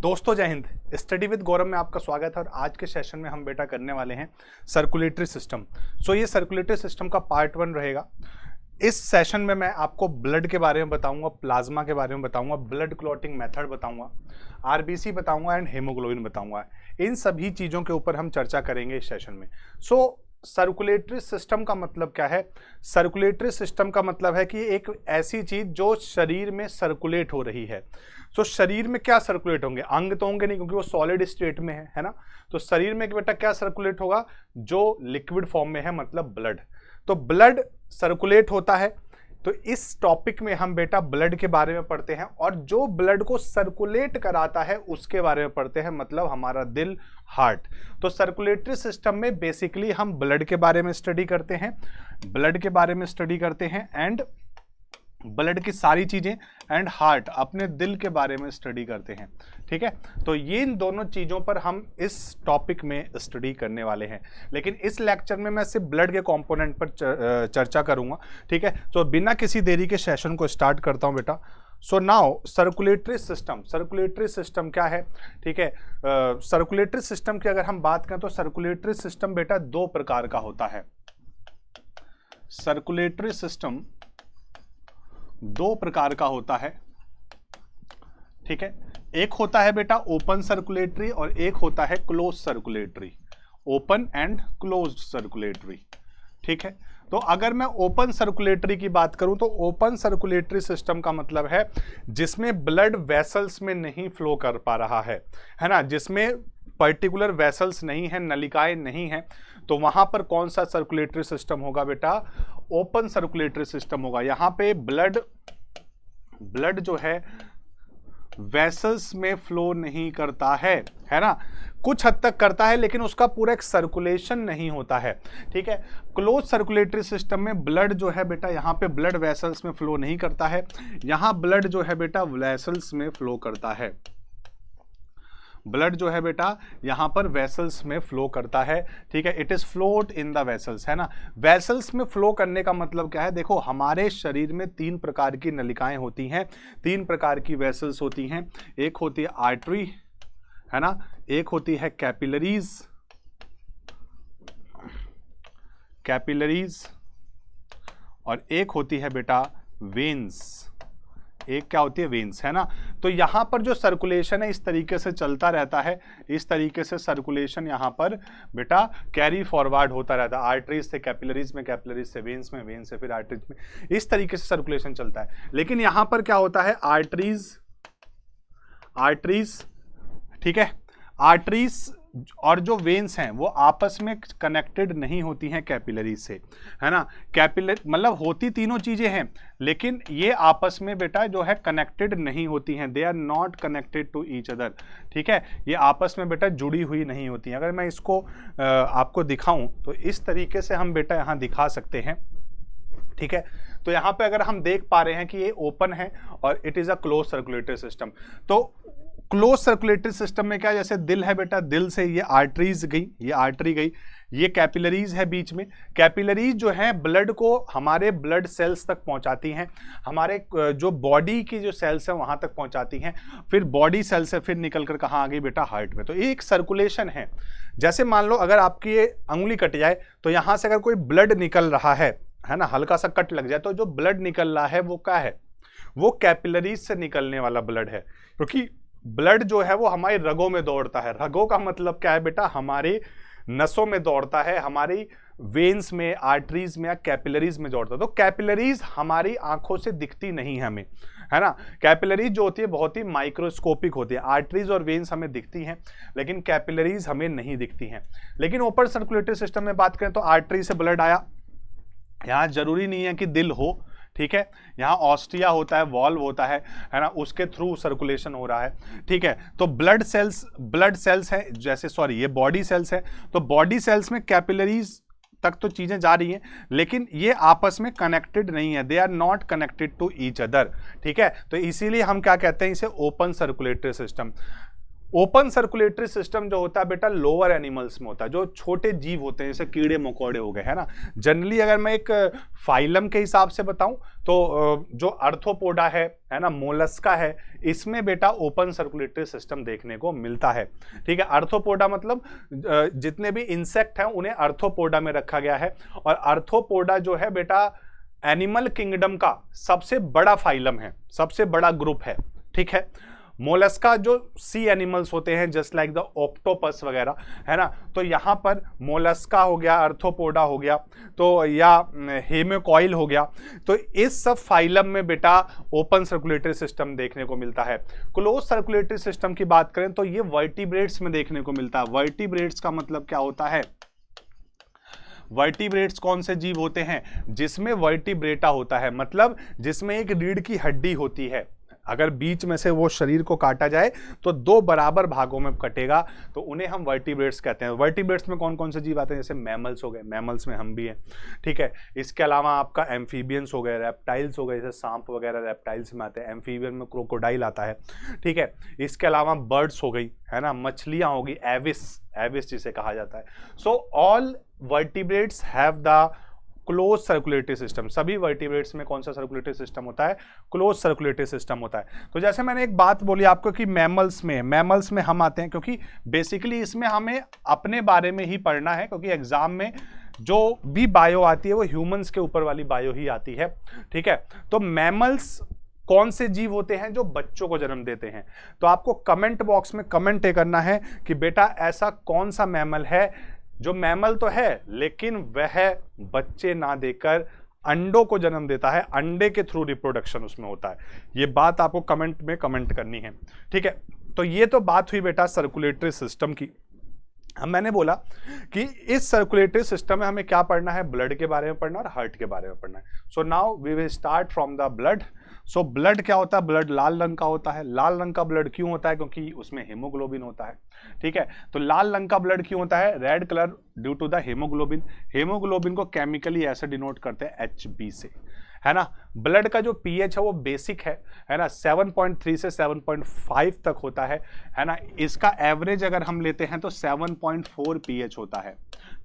दोस्तों जय Hind. Study with गौरव में आपका स्वागत है और आज के सेशन में हम बेटा करने वाले हैं सर्कुलेटरी सिस्टम। ये सर्कुलेटरी सिस्टम का पार्ट 1 रहेगा। इस सेशन में मैं आपको ब्लड के बारे में बताऊंगा, प्लाज्मा के बारे में बताऊंगा, ब्लड क्लॉटिंग मेथड बताऊंगा, आरबीसी बताऊंगा एंड हेमोग्लोबिन बताऊंगा। इन सभी चीज़ों के ऊपर हम चर्चा करेंगे इस सेशन में। सर्कुलेटरी सिस्टम का मतलब क्या है? सर्कुलेटरी सिस्टम का मतलब है कि एक ऐसी चीज जो शरीर में सर्कुलेट हो रही है। शरीर में क्या सर्कुलेट होंगे? अंग तो होंगे नहीं क्योंकि वो सॉलिड स्टेट में है ना। तो शरीर में बेटा क्या सर्कुलेट होगा? जो लिक्विड फॉर्म में है, मतलब ब्लड। तो ब्लड सर्कुलेट होता है। तो इस टॉपिक में हम बेटा ब्लड के बारे में पढ़ते हैं और जो ब्लड को सर्कुलेट कराता है उसके बारे में पढ़ते हैं, मतलब हमारा दिल, हार्ट। तो सर्कुलेटरी सिस्टम में बेसिकली हम ब्लड के बारे में स्टडी करते हैं, एंड ब्लड की सारी चीजें, एंड हार्ट अपने दिल के बारे में स्टडी करते हैं। ठीक है, तो ये इन दोनों चीजों पर हम इस टॉपिक में स्टडी करने वाले हैं। लेकिन इस लेक्चर में मैं सिर्फ ब्लड के कंपोनेंट पर चर्चा करूंगा। ठीक है, तो बिना किसी देरी के सेशन को स्टार्ट करता हूं बेटा। नाउ सर्कुलेटरी सिस्टम क्या है? ठीक है, सर्कुलेटरी सिस्टम की अगर हम बात करें तो सर्कुलेटरी सिस्टम बेटा दो प्रकार का होता है। सर्कुलेटरी सिस्टम दो प्रकार का होता है। ठीक है, एक होता है बेटा ओपन सर्कुलेटरी और एक होता है close circulatory. Open and close circulatory. ठीक है, तो अगर मैं ओपन सर्कुलेटरी की बात करूं तो ओपन सर्कुलेटरी सिस्टम का मतलब है जिसमें ब्लड वेसल्स में नहीं फ्लो कर पा रहा है ना, जिसमें पर्टिकुलर वेसल्स नहीं है, नलिकाएं नहीं है। तो वहां पर कौन सा सर्कुलेटरी सिस्टम होगा बेटा? ओपन सर्कुलेटरी सिस्टम होगा। यहां पे ब्लड जो है वेसल्स में फ्लो नहीं करता है ना, कुछ हद तक करता है लेकिन उसका पूरा एक सर्कुलेशन नहीं होता है। ठीक है, क्लोज सर्कुलेटरी सिस्टम में ब्लड जो है बेटा यहाँ पे ब्लड वेसल्स में फ्लो नहीं करता है, यहाँ ब्लड जो है बेटा वेसल्स में फ्लो करता है। ब्लड जो है बेटा यहाँ पर वेसल्स में फ्लो करता है। ठीक है, it is float in the vessels, है ना। वेसल्स में फ्लो करने का मतलब क्या है? देखो, हमारे शरीर में तीन प्रकार की नलिकाएं होती हैं, तीन प्रकार की वेसल्स होती हैं। एक होती है आर्टरी, है ना, एक होती है कैपिलरीज और एक होती है बेटा वेन्स। एक क्या होती है? वेन्स, है ना। तो यहां पर जो सर्कुलेशन है इस तरीके से चलता रहता है, इस तरीके से सर्कुलेशन यहां पर बेटा कैरी फॉरवर्ड होता रहता है। आर्टरीज से कैपिलरीज में, कैपिलरीज से वेन्स में, वेन्स से फिर आर्टरीज में, इस तरीके से सर्कुलेशन चलता है। लेकिन यहां पर क्या होता है? आर्टरीज, ठीक है, आर्टरीज और जो वेन्स हैं वो आपस में कनेक्टेड नहीं होती हैं कैपिलरी से, है ना। कैपिलरी मतलब होती तीनों चीजें हैं लेकिन ये आपस में बेटा जो है कनेक्टेड नहीं होती हैं। They are not connected to each other. ठीक है, ये आपस में बेटा जुड़ी हुई नहीं होती हैं। अगर मैं इसको आपको दिखाऊं तो इस तरीके से हम बेटा यहां दिखा सकते हैं। ठीक है, तो यहां पे अगर हम देख पा रहे हैं कि ये ओपन है और it is a close circulatory system. तो क्लोज सर्कुलेटरी सिस्टम में क्या, जैसे दिल है बेटा, दिल से ये आर्टरीज गई, ये आर्टरी गई, ये कैपिलरीज है बीच में। कैपिलरीज जो है ब्लड को हमारे ब्लड सेल्स तक पहुंचाती हैं, हमारे जो बॉडी की जो सेल्स है वहां तक पहुंचाती हैं, फिर बॉडी सेल से फिर निकल कर कहाँ आ गई बेटा? हार्ट में। तो ये एक सर्कुलेशन है। जैसे मान लो अगर आपकी ये अंगुली कट जाए तो यहां से अगर कोई ब्लड निकल रहा है ना, हल्का सा कट लग जाए तो जो ब्लड निकल रहा है वो क्या है? वो कैपिलरीज से निकलने वाला ब्लड है। क्योंकि ब्लड जो है वो हमारी रगों में दौड़ता है। रगों का मतलब क्या है बेटा? हमारे नसों में दौड़ता है, हमारी वेन्स में, आर्टरीज में या कैपिलरीज में दौड़ता है। तो कैपिलरीज हमारी आंखों से दिखती नहीं है हमें, है ना। कैपिलरीज जो होती है बहुत ही माइक्रोस्कोपिक होती है। आर्टरीज और वेन्स हमें दिखती हैं लेकिन कैपिलरीज हमें नहीं दिखती हैं। लेकिन ओपन सर्कुलेटरी सिस्टम में बात करें तो आर्टरी से ब्लड आया, यहाँ जरूरी नहीं है कि दिल हो। ठीक है, यहाँ ऑस्टिया होता है, वॉल्व होता है ना, उसके थ्रू सर्कुलेशन हो रहा है। ठीक है, तो ब्लड सेल्स है, जैसे सॉरी ये बॉडी सेल्स है, तो बॉडी सेल्स में कैपिलरीज तक तो चीजें जा रही हैं लेकिन ये आपस में कनेक्टेड नहीं है। They are not connected to each other. ठीक है, तो इसीलिए हम क्या कहते हैं? इसे open circulatory system. Open circulatory system जो होता है बेटा लोअर एनिमल्स में होता है, जो छोटे जीव होते हैं जैसे कीड़े मकोड़े हो गए, है ना। जनरली अगर मैं एक फाइलम के हिसाब से बताऊं तो जो आर्थ्रोपोडा है ना, मोलस्का है, इसमें बेटा ओपन सर्कुलेटरी सिस्टम देखने को मिलता है। ठीक है, आर्थ्रोपोडा मतलब जितने भी इंसेक्ट हैं उन्हें आर्थ्रोपोडा में रखा गया है। और आर्थ्रोपोडा जो है बेटा एनिमल किंगडम का सबसे बड़ा फाइलम है, सबसे बड़ा ग्रुप है। ठीक है, मोलस्का जो सी एनिमल्स होते हैं जस्ट लाइक द ऑक्टोपस वगैरह, है ना, तो यहां पर मोलस्का हो गया, आर्थ्रोपोडा हो गया, तो या हेमिकॉइल हो गया, तो इस सब फाइलम में बेटा ओपन सर्कुलेटरी सिस्टम देखने को मिलता है। क्लोज सर्कुलेटरी सिस्टम की बात करें तो ये वर्टिब्रेट्स में देखने को मिलता है। वर्टिब्रेट्स का मतलब क्या होता है? वर्टिब्रेट्स कौन से जीव होते हैं? जिसमें वर्टिब्रेटा होता है, मतलब जिसमें एक रीढ़ की हड्डी होती है। अगर बीच में से वो शरीर को काटा जाए तो दो बराबर भागों में कटेगा, तो उन्हें हम वर्टिब्रेट्स कहते हैं। वर्टिब्रेट्स में कौन कौन से जीव आते हैं? जैसे मैमल्स हो गए, मैमल्स में हम भी हैं। ठीक है, इसके अलावा आपका एम्फीबियंस हो गए, रेप्टाइल्स हो गए, जैसे सांप वगैरह रेप्टाइल्स में आते हैं। एम्फीबियन में क्रोकोडाइल आता है। ठीक है, इसके अलावा बर्ड्स हो गई, है ना, मछलियां होगी, एविस, एविस जिसे कहा जाता है। So all vertebrates have the close circulatory system. सभी वर्टिब्रेट्स में कौन सा सर्कुलेटरी सिस्टम होता है? क्लोज सर्कुलेटरी सिस्टम होता है। तो जैसे मैंने एक बात बोली आपको कि मैमल्स में हम आते हैं, क्योंकि बेसिकली इसमें हमें अपने बारे में ही पढ़ना है, क्योंकि एग्जाम में जो भी बायो आती है वो ह्यूमंस के ऊपर वाली बायो ही आती है। ठीक है, तो मैमल्स कौन से जीव होते हैं? जो बच्चों को जन्म देते हैं। तो आपको कमेंट बॉक्स में कमेंट करना है कि बेटा ऐसा कौन सा मैमल है जो मैमल तो है लेकिन वह बच्चे ना देकर अंडों को जन्म देता है, अंडे के थ्रू रिप्रोडक्शन उसमें होता है। ये बात आपको कमेंट में कमेंट करनी है। ठीक है, तो ये तो बात हुई बेटा सर्कुलेटरी सिस्टम की। अब मैंने बोला कि इस सर्कुलेटरी सिस्टम में हमें क्या पढ़ना है? ब्लड के बारे में पढ़ना है और हार्ट के बारे में पढ़ना है। So now we will start from the blood. So blood क्या होता है? ब्लड लाल रंग का होता है। लाल रंग का ब्लड क्यों होता है? क्योंकि उसमें हेमोग्लोबिन होता है। ठीक है, तो लाल रंग का ब्लड क्यों होता है? Red colour due to the haemoglobin. Haemoglobin को केमिकली ऐसे डिनोट करते हैं HB से, है ना। ब्लड का जो पीएच है वो बेसिक है ना, 7.3 से 7.5 तक होता है ना। इसका एवरेज अगर हम लेते हैं तो 7.4 पीएच होता है।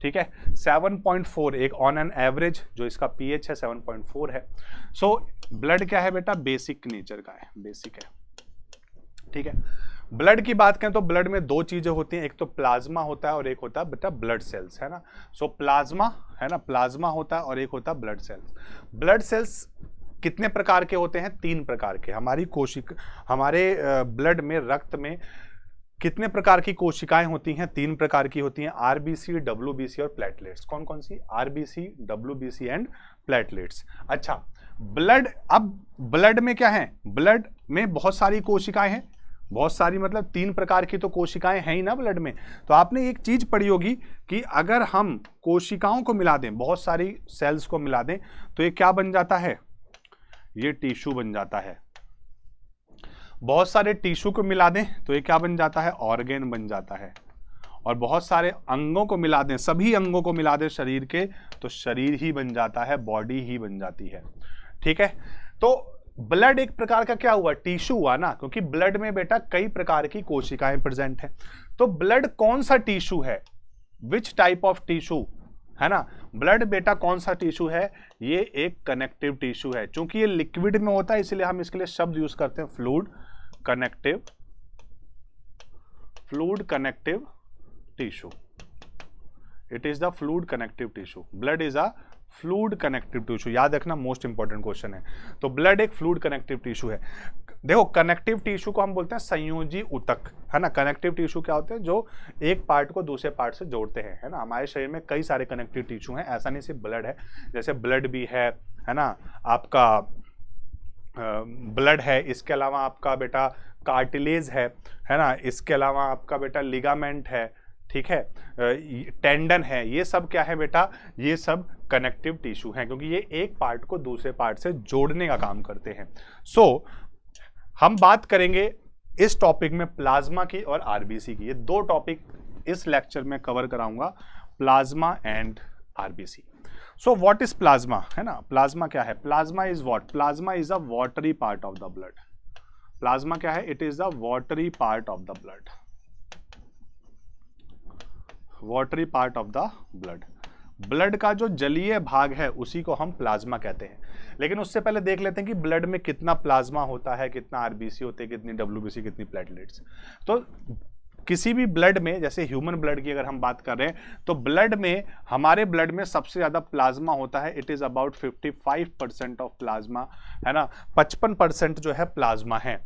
ठीक है, 7.4 एक ऑन एन एवरेज जो इसका पीएच है 7.4 है। सो ब्लड क्या है बेटा? बेसिक नेचर का है, बेसिक है। ठीक है, ब्लड की बात करें तो ब्लड में दो चीजें होती हैं, एक तो प्लाज्मा होता है और एक होता है बेटा ब्लड सेल्स, है ना। सो प्लाज्मा, है ना, प्लाज्मा होता है और एक होता है ब्लड सेल्स। ब्लड सेल्स कितने प्रकार के होते हैं? 3 प्रकार के। हमारे ब्लड में, रक्त में कितने प्रकार की कोशिकाएं होती हैं? 3 प्रकार की होती हैं, RBC, WBC और प्लेटलेट्स। कौन कौन सी? RBC, WBC and platelets. अच्छा, ब्लड, अब ब्लड में क्या है? ब्लड में बहुत सारी कोशिकाएं हैं, बहुत सारी मतलब 3 प्रकार की तो कोशिकाएं हैं ही ना ब्लड में। तो आपने एक चीज पढ़ी होगी कि अगर हम कोशिकाओं को मिला दें, बहुत सारी सेल्स को मिला दें, तो ये क्या बन जाता है? ये टिश्यू बन जाता है। बहुत सारे टिश्यू को मिला दें तो ये क्या बन जाता है? ऑर्गेन बन जाता है। और बहुत सारे अंगों को मिला दें, सभी अंगों को मिला दें शरीर के, तो शरीर ही बन जाता है, बॉडी ही बन जाती है। ठीक है, तो ब्लड एक प्रकार का क्या हुआ? टिश्यू हुआ ना, क्योंकि ब्लड में बेटा कई प्रकार की कोशिकाएं प्रेजेंट है। तो ब्लड कौन सा टिश्यू है? विच टाइप ऑफ टिश्यू, है ना। ब्लड बेटा कौन सा टिश्यू है? ये एक कनेक्टिव टिश्यू है। चूंकि ये लिक्विड में होता है इसलिए हम इसके लिए शब्द यूज करते हैं fluid connective tissue. It is the fluid connective tissue. Blood is a fluid connective tissue. याद रखना, मोस्ट इंपॉर्टेंट क्वेश्चन है। तो ब्लड एक फ्लूइड कनेक्टिव टिश्यू है। देखो, कनेक्टिव टिश्यू को हम बोलते हैं संयोजी ऊतक, है ना। कनेक्टिव टिश्यू क्या होते हैं? जो एक पार्ट को दूसरे पार्ट से जोड़ते हैं, है ना। हमारे शरीर में कई सारे कनेक्टिव टिश्यू हैं, ऐसा नहीं सिर्फ ब्लड है। जैसे ब्लड भी है ना, आपका ब्लड है, इसके अलावा आपका बेटा कार्टिलेज है ना, इसके अलावा आपका बेटा लिगामेंट है, ठीक है, टेंडन है। ये सब क्या है बेटा? ये सब कनेक्टिव टिश्यू हैं, क्योंकि ये एक पार्ट को दूसरे पार्ट से जोड़ने का काम करते हैं। सो हम बात करेंगे इस टॉपिक में प्लाज्मा की और आरबीसी की। ये 2 टॉपिक इस लेक्चर में कवर कराऊंगा, plasma and RBC. So what is plasma, है ना। प्लाज्मा क्या है? Plasma is what? Plasma is a watery part of the blood. Plasma क्या है? It is the watery part of the blood. Watery part of the blood. Blood का जो जलीय भाग है उसी को हम प्लाज्मा कहते हैं। लेकिन उससे पहले देख लेते हैं कि ब्लड में कितना प्लाज्मा होता है, कितना आरबीसी होते हैं, कितनी डब्ल्यूबीसी, कितनी प्लेटलेट्स। तो किसी भी ब्लड में, जैसे ह्यूमन ब्लड की अगर हम बात कर रहे हैं, तो ब्लड में, हमारे ब्लड में सबसे ज्यादा प्लाज्मा होता है। It is about 55% of plasma, है ना, 55% जो है प्लाज्मा है,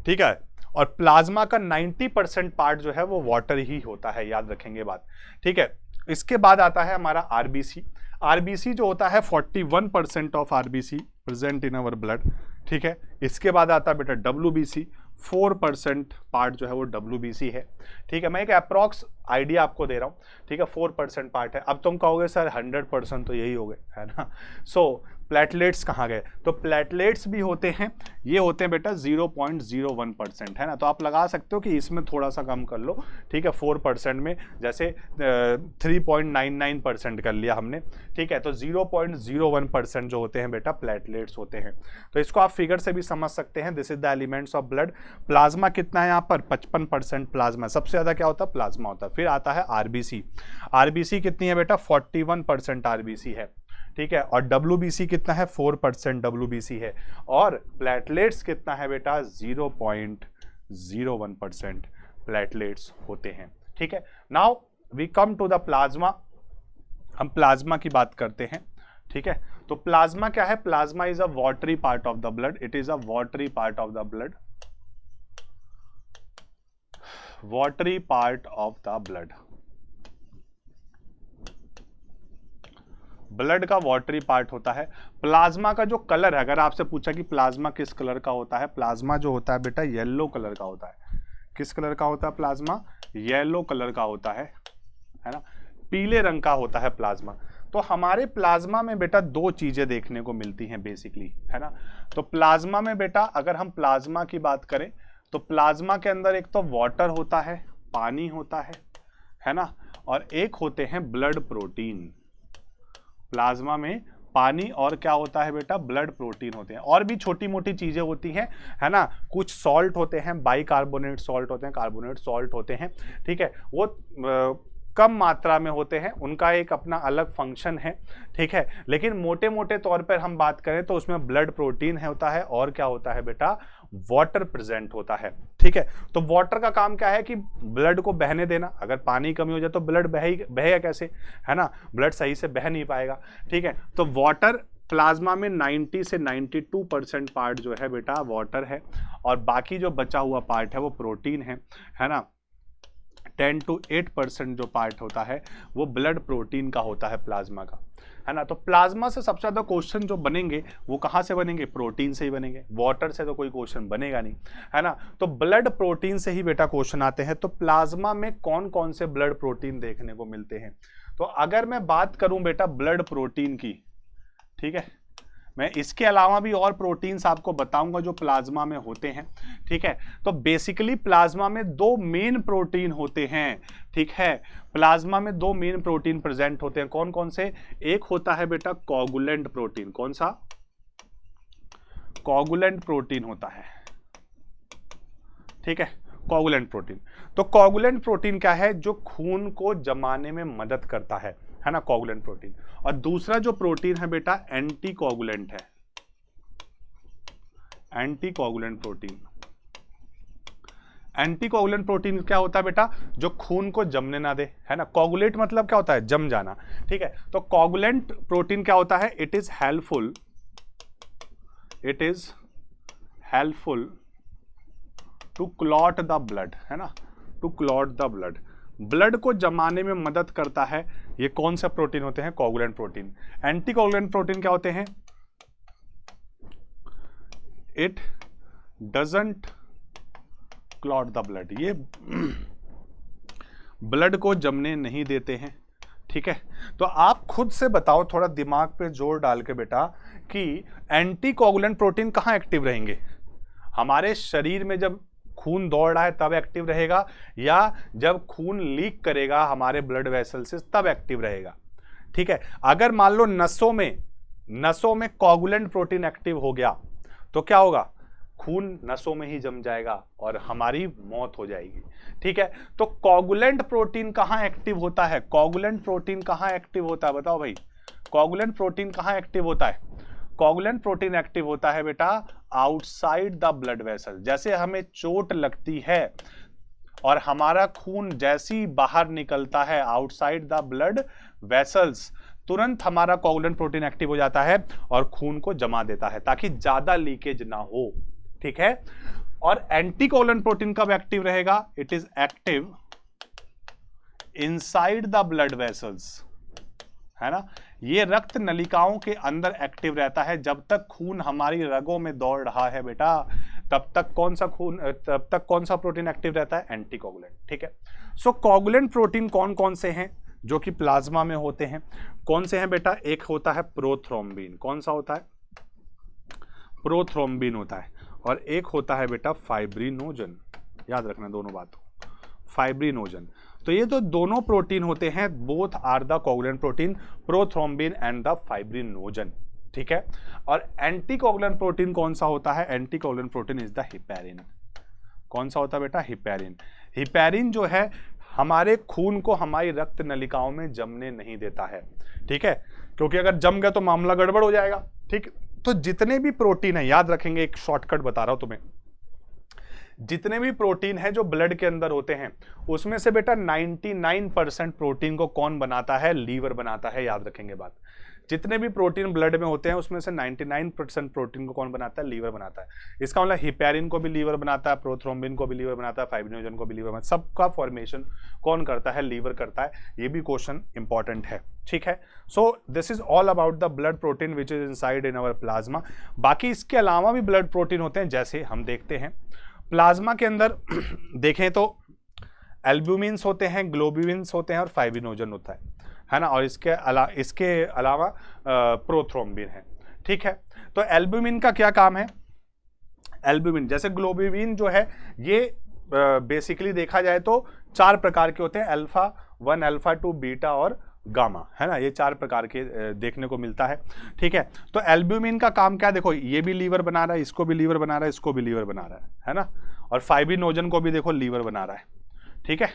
ठीक है। और प्लाज्मा का 90% पार्ट जो है वो वाटर ही होता है, याद रखेंगे बात, ठीक है। इसके बाद आता है हमारा आरबीसी। आरबीसी जो होता है 41% of RBC present in our blood, ठीक है। इसके बाद आता है बेटा डब्ल्यूबीसी, 4% पार्ट जो है वो डब्ल्यूबीसी है, ठीक है। मैं एक अप्रॉक्स आइडिया आपको दे रहा हूँ, ठीक है। 4% पार्ट है। अब तुम कहोगे सर 100% तो यही हो गए, है ना। सो प्लेटलेट्स कहाँ गए? तो प्लेटलेट्स भी होते हैं, ये होते हैं बेटा 0.01%, है ना। तो आप लगा सकते हो कि इसमें थोड़ा सा कम कर लो, ठीक है। 4% में जैसे 3.99% कर लिया हमने, ठीक है। तो 0.01% जो होते हैं बेटा प्लेटलेट्स होते हैं। तो इसको आप फिगर से भी समझ सकते हैं। This is the elements of blood. Plasma कितना है यहाँ पर? 55% प्लाज्मा। सबसे ज्यादा क्या होता है? प्लाज्मा होता है। फिर आता है आरबीसी। आरबीसी कितनी है बेटा? 41% आरबीसी है, ठीक है। और डब्ल्यूबीसी कितना है? 4% डब्ल्यूबीसी है। और प्लेटलेट्स कितना है बेटा? 0.01% प्लेटलेट्स होते हैं, ठीक है। Now we come to the plasma. हम प्लाज्मा की बात करते हैं, ठीक है। तो प्लाज्मा क्या है? Plasma is a watery part of the blood. It is a watery part of the blood, watery part of the blood. Blood का वाटरी पार्ट होता है। प्लाज्मा का जो कलर है, अगर आपसे पूछा कि प्लाज्मा किस कलर का होता है, प्लाज्मा जो होता है बेटा येलो कलर का होता है। किस कलर का होता है प्लाज्मा? येलो कलर का होता है ना, पीले रंग का होता है प्लाज्मा। तो हमारे प्लाज्मा में बेटा दो चीजें देखने को मिलती हैं बेसिकली, है ना। तो प्लाज्मा में बेटा अगर हम प्लाज्मा की बात करें तो प्लाज्मा के अंदर एक तो वाटर होता है, पानी होता है ना, और एक होते हैं ब्लड प्रोटीन। प्लाज्मा में पानी और क्या होता है बेटा? ब्लड प्रोटीन होते हैं। और भी छोटी मोटी चीजें होती हैं, है ना। कुछ सॉल्ट होते हैं, बाइकार्बोनेट सॉल्ट होते हैं, कार्बोनेट सॉल्ट होते हैं, ठीक है। वो कम मात्रा में होते हैं, उनका एक अपना अलग फंक्शन है, ठीक है। लेकिन मोटे मोटे तौर पर हम बात करें तो उसमें ब्लड प्रोटीन होता है और क्या होता है बेटा? वाटर प्रेजेंट होता है, ठीक है। तो वाटर का काम क्या है कि ब्लड को बहने देना। अगर पानी कमी हो जाए तो ब्लड बहेगा कैसे, है ना, ब्लड सही से बह नहीं पाएगा, ठीक है। तो वाटर प्लाज्मा में 90 से 92% पार्ट जो है बेटा वाटर है, और बाकी जो बचा हुआ पार्ट है वो प्रोटीन है ना। 10 to 8% जो पार्ट होता है वो ब्लड प्रोटीन का होता है प्लाज्मा का, है ना। तो प्लाज्मा से सबसे ज्यादा क्वेश्चन जो बनेंगे वो कहाँ से बनेंगे? प्रोटीन से ही बनेंगे। वाटर से तो कोई क्वेश्चन बनेगा नहीं, है ना। तो ब्लड प्रोटीन से ही बेटा क्वेश्चन आते हैं। तो प्लाज्मा में कौन कौन से ब्लड प्रोटीन देखने को मिलते हैं? तो अगर मैं बात करूं बेटा ब्लड प्रोटीन की, ठीक है, मैं इसके अलावा भी और प्रोटीन्स आपको बताऊंगा जो प्लाज्मा में होते हैं, ठीक है। तो बेसिकली प्लाज्मा में दो मेन प्रोटीन होते हैं, ठीक है। प्लाज्मा में दो मेन प्रोटीन प्रेजेंट होते हैं। कौन कौन से? एक होता है बेटा कोगुलेंट प्रोटीन। कौन सा? कोगुलेंट प्रोटीन होता है, ठीक है, कोगुलेंट प्रोटीन। तो कोगुलेंट प्रोटीन क्या है? जो खून को जमाने में मदद करता है ना, कोगुलेंट प्रोटीन। और दूसरा जो प्रोटीन है बेटा एंटी कोगुलेंट है, anti coagulant protein. Anti coagulant protein क्या होता है बेटा? जो खून को जमने ना दे, है ना। कोगुलेट मतलब क्या होता है? जम जाना, ठीक है। तो कोगुलेंट प्रोटीन क्या होता है? It is helpful, it is helpful to clot the blood, है ना, to clot the blood. Blood को जमाने में मदद करता है। ये कौन सा प्रोटीन होते हैं? Coagulant protein. Anti coagulant protein क्या होते हैं? It doesn't clot the blood. ये ब्लड को जमने नहीं देते हैं, ठीक है। तो आप खुद से बताओ, थोड़ा दिमाग पे जोर डाल के बेटा, कि एंटी कोगुलेंट प्रोटीन कहां एक्टिव रहेंगे? हमारे शरीर में जब खून दौड़ रहा है तब एक्टिव रहेगा, या जब खून लीक करेगा हमारे ब्लड वेसल से तब एक्टिव रहेगा, ठीक है। अगर मान लो नसों में कोगुलेंट प्रोटीन एक्टिव हो गया तो क्या होगा? खून नसों में ही जम जाएगा और हमारी मौत हो जाएगी। ठीक है, तो कोगुलेंट प्रोटीन कहां एक्टिव होता है? कोगुलेंट प्रोटीन कहां एक्टिव होता है बताओ भाई? कोगुलेंट प्रोटीन कहां एक्टिव होता है? कोगुलेंट प्रोटीन एक्टिव होता है बेटा आउटसाइड द ब्लड वेसल। जैसे हमें चोट लगती है और हमारा खून जैसी बाहर निकलता है आउटसाइड द ब्लड वेसल्स, तुरंत हमारा कोगुलेंट प्रोटीन एक्टिव हो जाता है और खून को जमा देता है ताकि ज्यादा लीकेज ना हो। ठीक है, और एंटीकोगुलेंट प्रोटीन कब एक्टिव रहेगा? It is active inside the blood vessels, है ना। ये रक्त नलिकाओं के अंदर एक्टिव रहता है। जब तक खून हमारी रगों में दौड़ रहा है बेटा, तब तक कौन सा प्रोटीन एक्टिव रहता है? एंटीकोगुलेंट। ठीक है, सो कोगुलेंट प्रोटीन कौन कौन से हैं जो कि प्लाज्मा में होते हैं? कौन से हैं बेटा? एक होता है प्रोथ्रोम्बिन। कौन सा होता है? प्रोथ्रोम्बिन होता है। और एक होता है बेटा फाइब्रिनोजन। याद रखना दोनों बातों, फाइब्रिनोजन। तो ये तो दोनों प्रोटीन होते हैं, both are the coagulant protein, prothrombin and the fibrinogen. ठीक है, और एंटीकोगुलेंट प्रोटीन कौन सा होता है? Anticoagulant protein is the heparin. कौन सा होता है बेटा? हिपैरिन। हिपैरिन जो है हमारे खून को हमारी रक्त नलिकाओं में जमने नहीं देता है। ठीक है, क्योंकि अगर जम गया तो मामला गड़बड़ हो जाएगा। ठीक, तो जितने भी प्रोटीन है, याद रखेंगे, एक शॉर्टकट बता रहा हूं तुम्हें, जितने भी प्रोटीन है जो ब्लड के अंदर होते हैं उसमें से बेटा 99% प्रोटीन को कौन बनाता है? लीवर बनाता है। याद रखेंगे बात, जितने भी प्रोटीन ब्लड में होते हैं उसमें से 99% प्रोटीन को कौन बनाता है? लीवर बनाता है। इसका मतलब हिपैरिन को भी लीवर बनाता है, प्रोथ्रोम्बिन को भी लीवर बनाता है, फाइब्रिनोजन को भी लीवर बनाता है। सबका फॉर्मेशन कौन करता है? लीवर करता है। ये भी क्वेश्चन इंपॉर्टेंट है। ठीक है, so this is all about the blood protein which is inside in our plasma. बाकी इसके अलावा भी ब्लड प्रोटीन होते हैं, जैसे हम देखते हैं प्लाज्मा के अंदर देखें तो एल्ब्यूमिन्स होते हैं, ग्लोब्यूलिन्स होते हैं और फाइब्रिनोजन होता है ना। और इसके अलावा प्रोथ्रोम्बिन है। ठीक है, तो एल्ब्यूमिन का क्या काम है? एल्ब्यूमिन जैसे ग्लोब्यूलिन जो है ये बेसिकली देखा जाए तो 4 प्रकार के होते हैं, अल्फा 1, अल्फा 2, बीटा और गामा, है ना। ये 4 प्रकार के देखने को मिलता है। ठीक है, तो एल्ब्यूमिन का काम क्या? देखो, ये भी लीवर बना रहा है, इसको भी लीवर बना रहा है, इसको भी लीवर बना रहा है ना। और फाइब्रिनोजन को भी देखो लीवर बना रहा है। ठीक है,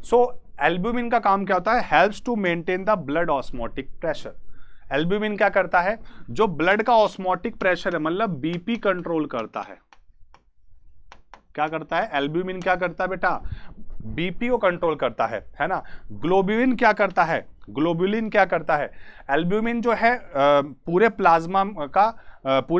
सो एल्ब्यूमिन का काम क्या होता है? Helps to maintain the blood osmotic pressure. Albumin क्या करता है? जो ब्लड का ऑस्मोटिक प्रेशर है, मतलब बीपी कंट्रोल करता है। क्या करता है? एल्ब्यूमिन क्या करता है बेटा? बीपी को कंट्रोल करता है ना। ग्लोब्यूलिन क्या करता है? ग्लोब्यूलिन क्या करता है? एल्ब्यूमिन जो है पूरे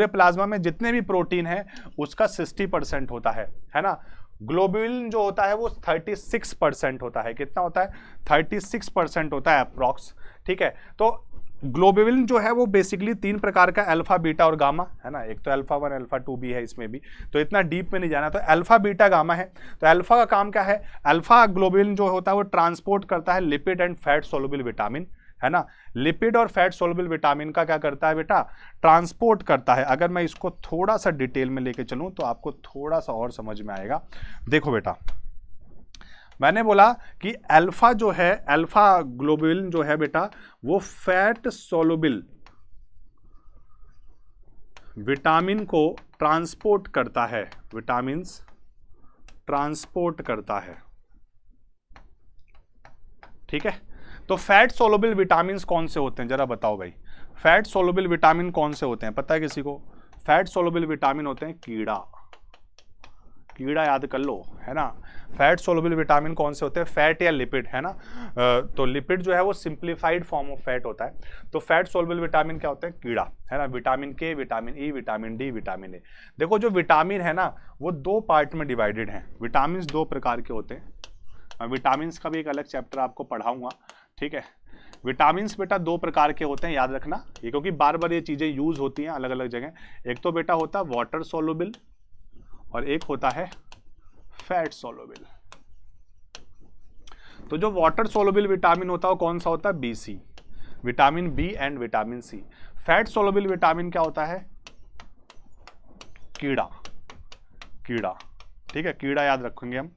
प्लाज्मा में जितने भी प्रोटीन है उसका 60% होता है ना। ग्लोब्यूलिन जो होता है वो 36% होता है। कितना होता है? 36% होता है अप्रॉक्स। ठीक है, तो ग्लोब्यूलिन जो है वो बेसिकली 3 प्रकार का, अल्फा, बीटा और गामा, है ना। एक तो अल्फा 1, अल्फा 2 भी है इसमें भी, तो इतना डीप में नहीं जाना। तो अल्फा, बीटा, गामा है। तो अल्फा का काम क्या है? अल्फा ग्लोब्यूलिन जो होता है वो ट्रांसपोर्ट करता है lipid and fat soluble vitamin, है ना। लिपिड और फैट सोलुबल विटामिन का क्या करता है बेटा? ट्रांसपोर्ट करता है। अगर मैं इसको थोड़ा सा डिटेल में लेके चलूं तो आपको थोड़ा सा और समझ में आएगा। देखो बेटा, मैंने बोला कि अल्फा जो है, अल्फा ग्लोब्यूलिन जो है बेटा, वो फैट सोलुबल विटामिन को ट्रांसपोर्ट करता है, विटामिन्स ट्रांसपोर्ट करता है। ठीक है, तो फैट सोलुबल विटामिन्स कौन से होते हैं जरा बताओ भाई? फैट सोलुबल विटामिन कौन से होते हैं, पता है किसी को? फैट सोलुबल विटामिन होते हैं कीड़ा। कीड़ा याद कर लो, है ना। फैट सोलुबल विटामिन कौन से होते हैं? फैट या लिपिड, है ना। तो लिपिड जो है वो सिंप्लीफाइड फॉर्म ऑफ फैट होता है। तो फैट सोलुबल विटामिन क्या होते हैं? कीड़ा, है ना। विटामिन के, vitamin E, vitamin D, vitamin A. देखो, जो विटामिन है ना वो 2 पार्ट में डिवाइडेड है। विटामिन 2 प्रकार के होते हैं। विटामिन का भी एक अलग चैप्टर आपको पढ़ाऊंगा। ठीक है, विटामिन बेटा 2 प्रकार के होते हैं, याद रखना ये, क्योंकि बार बार ये चीजें यूज होती हैं अलग अलग जगह। एक तो बेटा होता है वाटर सोलुबल और एक होता है फैट सोलुबल। तो जो वाटर सोलुबल विटामिन होता है वो कौन सा होता है? BC, vitamin B and vitamin C. Fat soluble vitamin क्या होता है? कीड़ा, कीड़ा। ठीक है, कीड़ा याद रखेंगे हम।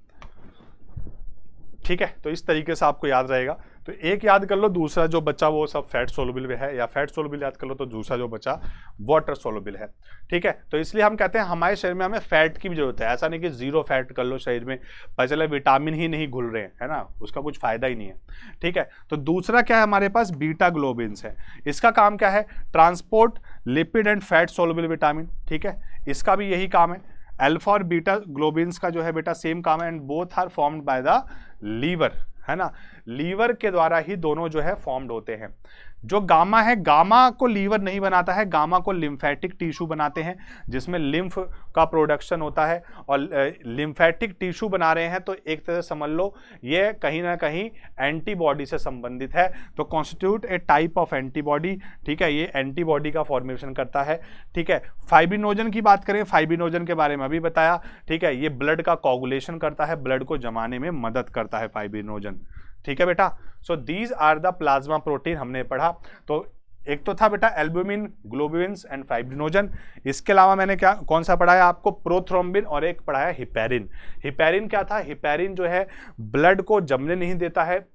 ठीक है, तो इस तरीके से आपको याद रहेगा। तो एक याद कर लो, दूसरा जो बचा वो सब फैट सोलुबल है, या फैट सोलुबल याद कर लो तो दूसरा जो बचा वाटर सोलुबल है। ठीक है, तो इसलिए हम कहते हैं हमारे शरीर में हमें फैट की भी जरूरत है। ऐसा नहीं कि जीरो फैट कर लो शरीर में, पता चला विटामिन ही नहीं घुल रहे हैं, है ना, उसका कुछ फायदा ही नहीं है। ठीक है, तो दूसरा क्या है हमारे पास, बीटा ग्लोबिन्स है। इसका काम क्या है, transport lipid and fat soluble vitamin. ठीक है, इसका भी यही काम है। अल्फा और बीटा ग्लोबिन्स का जो है बेटा सेम काम है, and both are formed by the liver, है ना, लीवर के द्वारा ही दोनों जो है फॉर्म्ड होते हैं। जो गामा है, गामा को लीवर नहीं बनाता है, गामा को लिम्फेटिक टिश्यू बनाते हैं जिसमें लिम्फ का प्रोडक्शन होता है, और लिम्फेटिक टिश्यू बना रहे हैं तो एक तरह से समझ लो ये कहीं ना कहीं एंटीबॉडी से संबंधित है, तो constitute A type of antibody. ठीक है, ये एंटीबॉडी का फॉर्मेशन करता है। ठीक है, फाइब्रिनोजन की बात करें, फाइब्रिनोजन के बारे में अभी बताया। ठीक है, ये ब्लड का कोगुलेशन करता है, ब्लड को जमाने में मदद करता है फाइब्रिनोजन। ठीक है बेटा, so these are the plasma protein हमने पढ़ा। तो एक तो था बेटा एल्ब्यूमिन, ग्लोबुलिन्स एंड फाइब्रिनोजन। इसके अलावा मैंने क्या कौन सा पढ़ाया आपको, प्रोथ्रोम्बिन, और एक पढ़ाया हिपैरिन। हिपैरिन क्या था, हिपैरिन जो है ब्लड को जमने नहीं देता है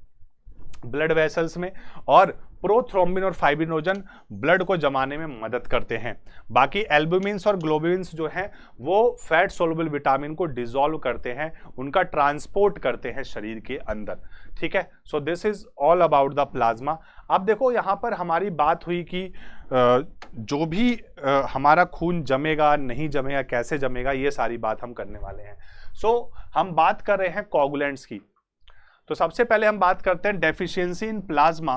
ब्लड वेसल्स में, और प्रोथ्रोम्बिन और फाइब्रिनोजन ब्लड को जमाने में मदद करते हैं। बाकी एल्ब्यूमिन्स और ग्लोबुलिन्स जो हैं वो फैट सोलुबल विटामिन को डिसॉल्व करते हैं, उनका ट्रांसपोर्ट करते हैं शरीर के अंदर। ठीक है, so this is all about the plasma. अब देखो यहाँ पर हमारी बात हुई कि जो भी हमारा खून जमेगा नहीं जमेगा, कैसे जमेगा, ये सारी बात हम करने वाले हैं। सो हम बात कर रहे हैं कोगुलेंट्स की। तो सबसे पहले हम बात करते हैं deficiency in plasma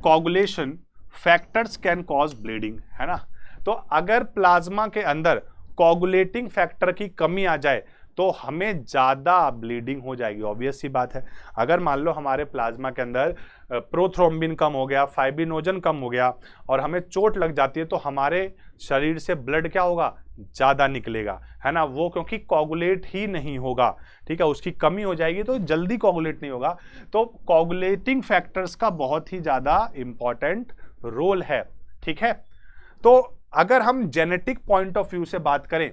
coagulation factors can cause bleeding, है ना। तो अगर प्लाज्मा के अंदर कोगुलेटिंग फैक्टर की कमी आ जाए तो हमें ज्यादा ब्लीडिंग हो जाएगी, ऑब्वियस सी बात है। अगर मान लो हमारे प्लाज्मा के अंदर प्रोथ्रोम्बिन कम हो गया, फाइब्रिनोजन कम हो गया और हमें चोट लग जाती है, तो हमारे शरीर से ब्लड क्या होगा, ज्यादा निकलेगा, है ना, वो क्योंकि कोगुलेट ही नहीं होगा। ठीक है, उसकी कमी हो जाएगी तो जल्दी कोगुलेट नहीं होगा। तो कोगुलेटिंग फैक्टर्स का बहुत ही ज्यादा इंपॉर्टेंट रोल है। ठीक है, तो अगर हम जेनेटिक पॉइंट ऑफ व्यू से बात करें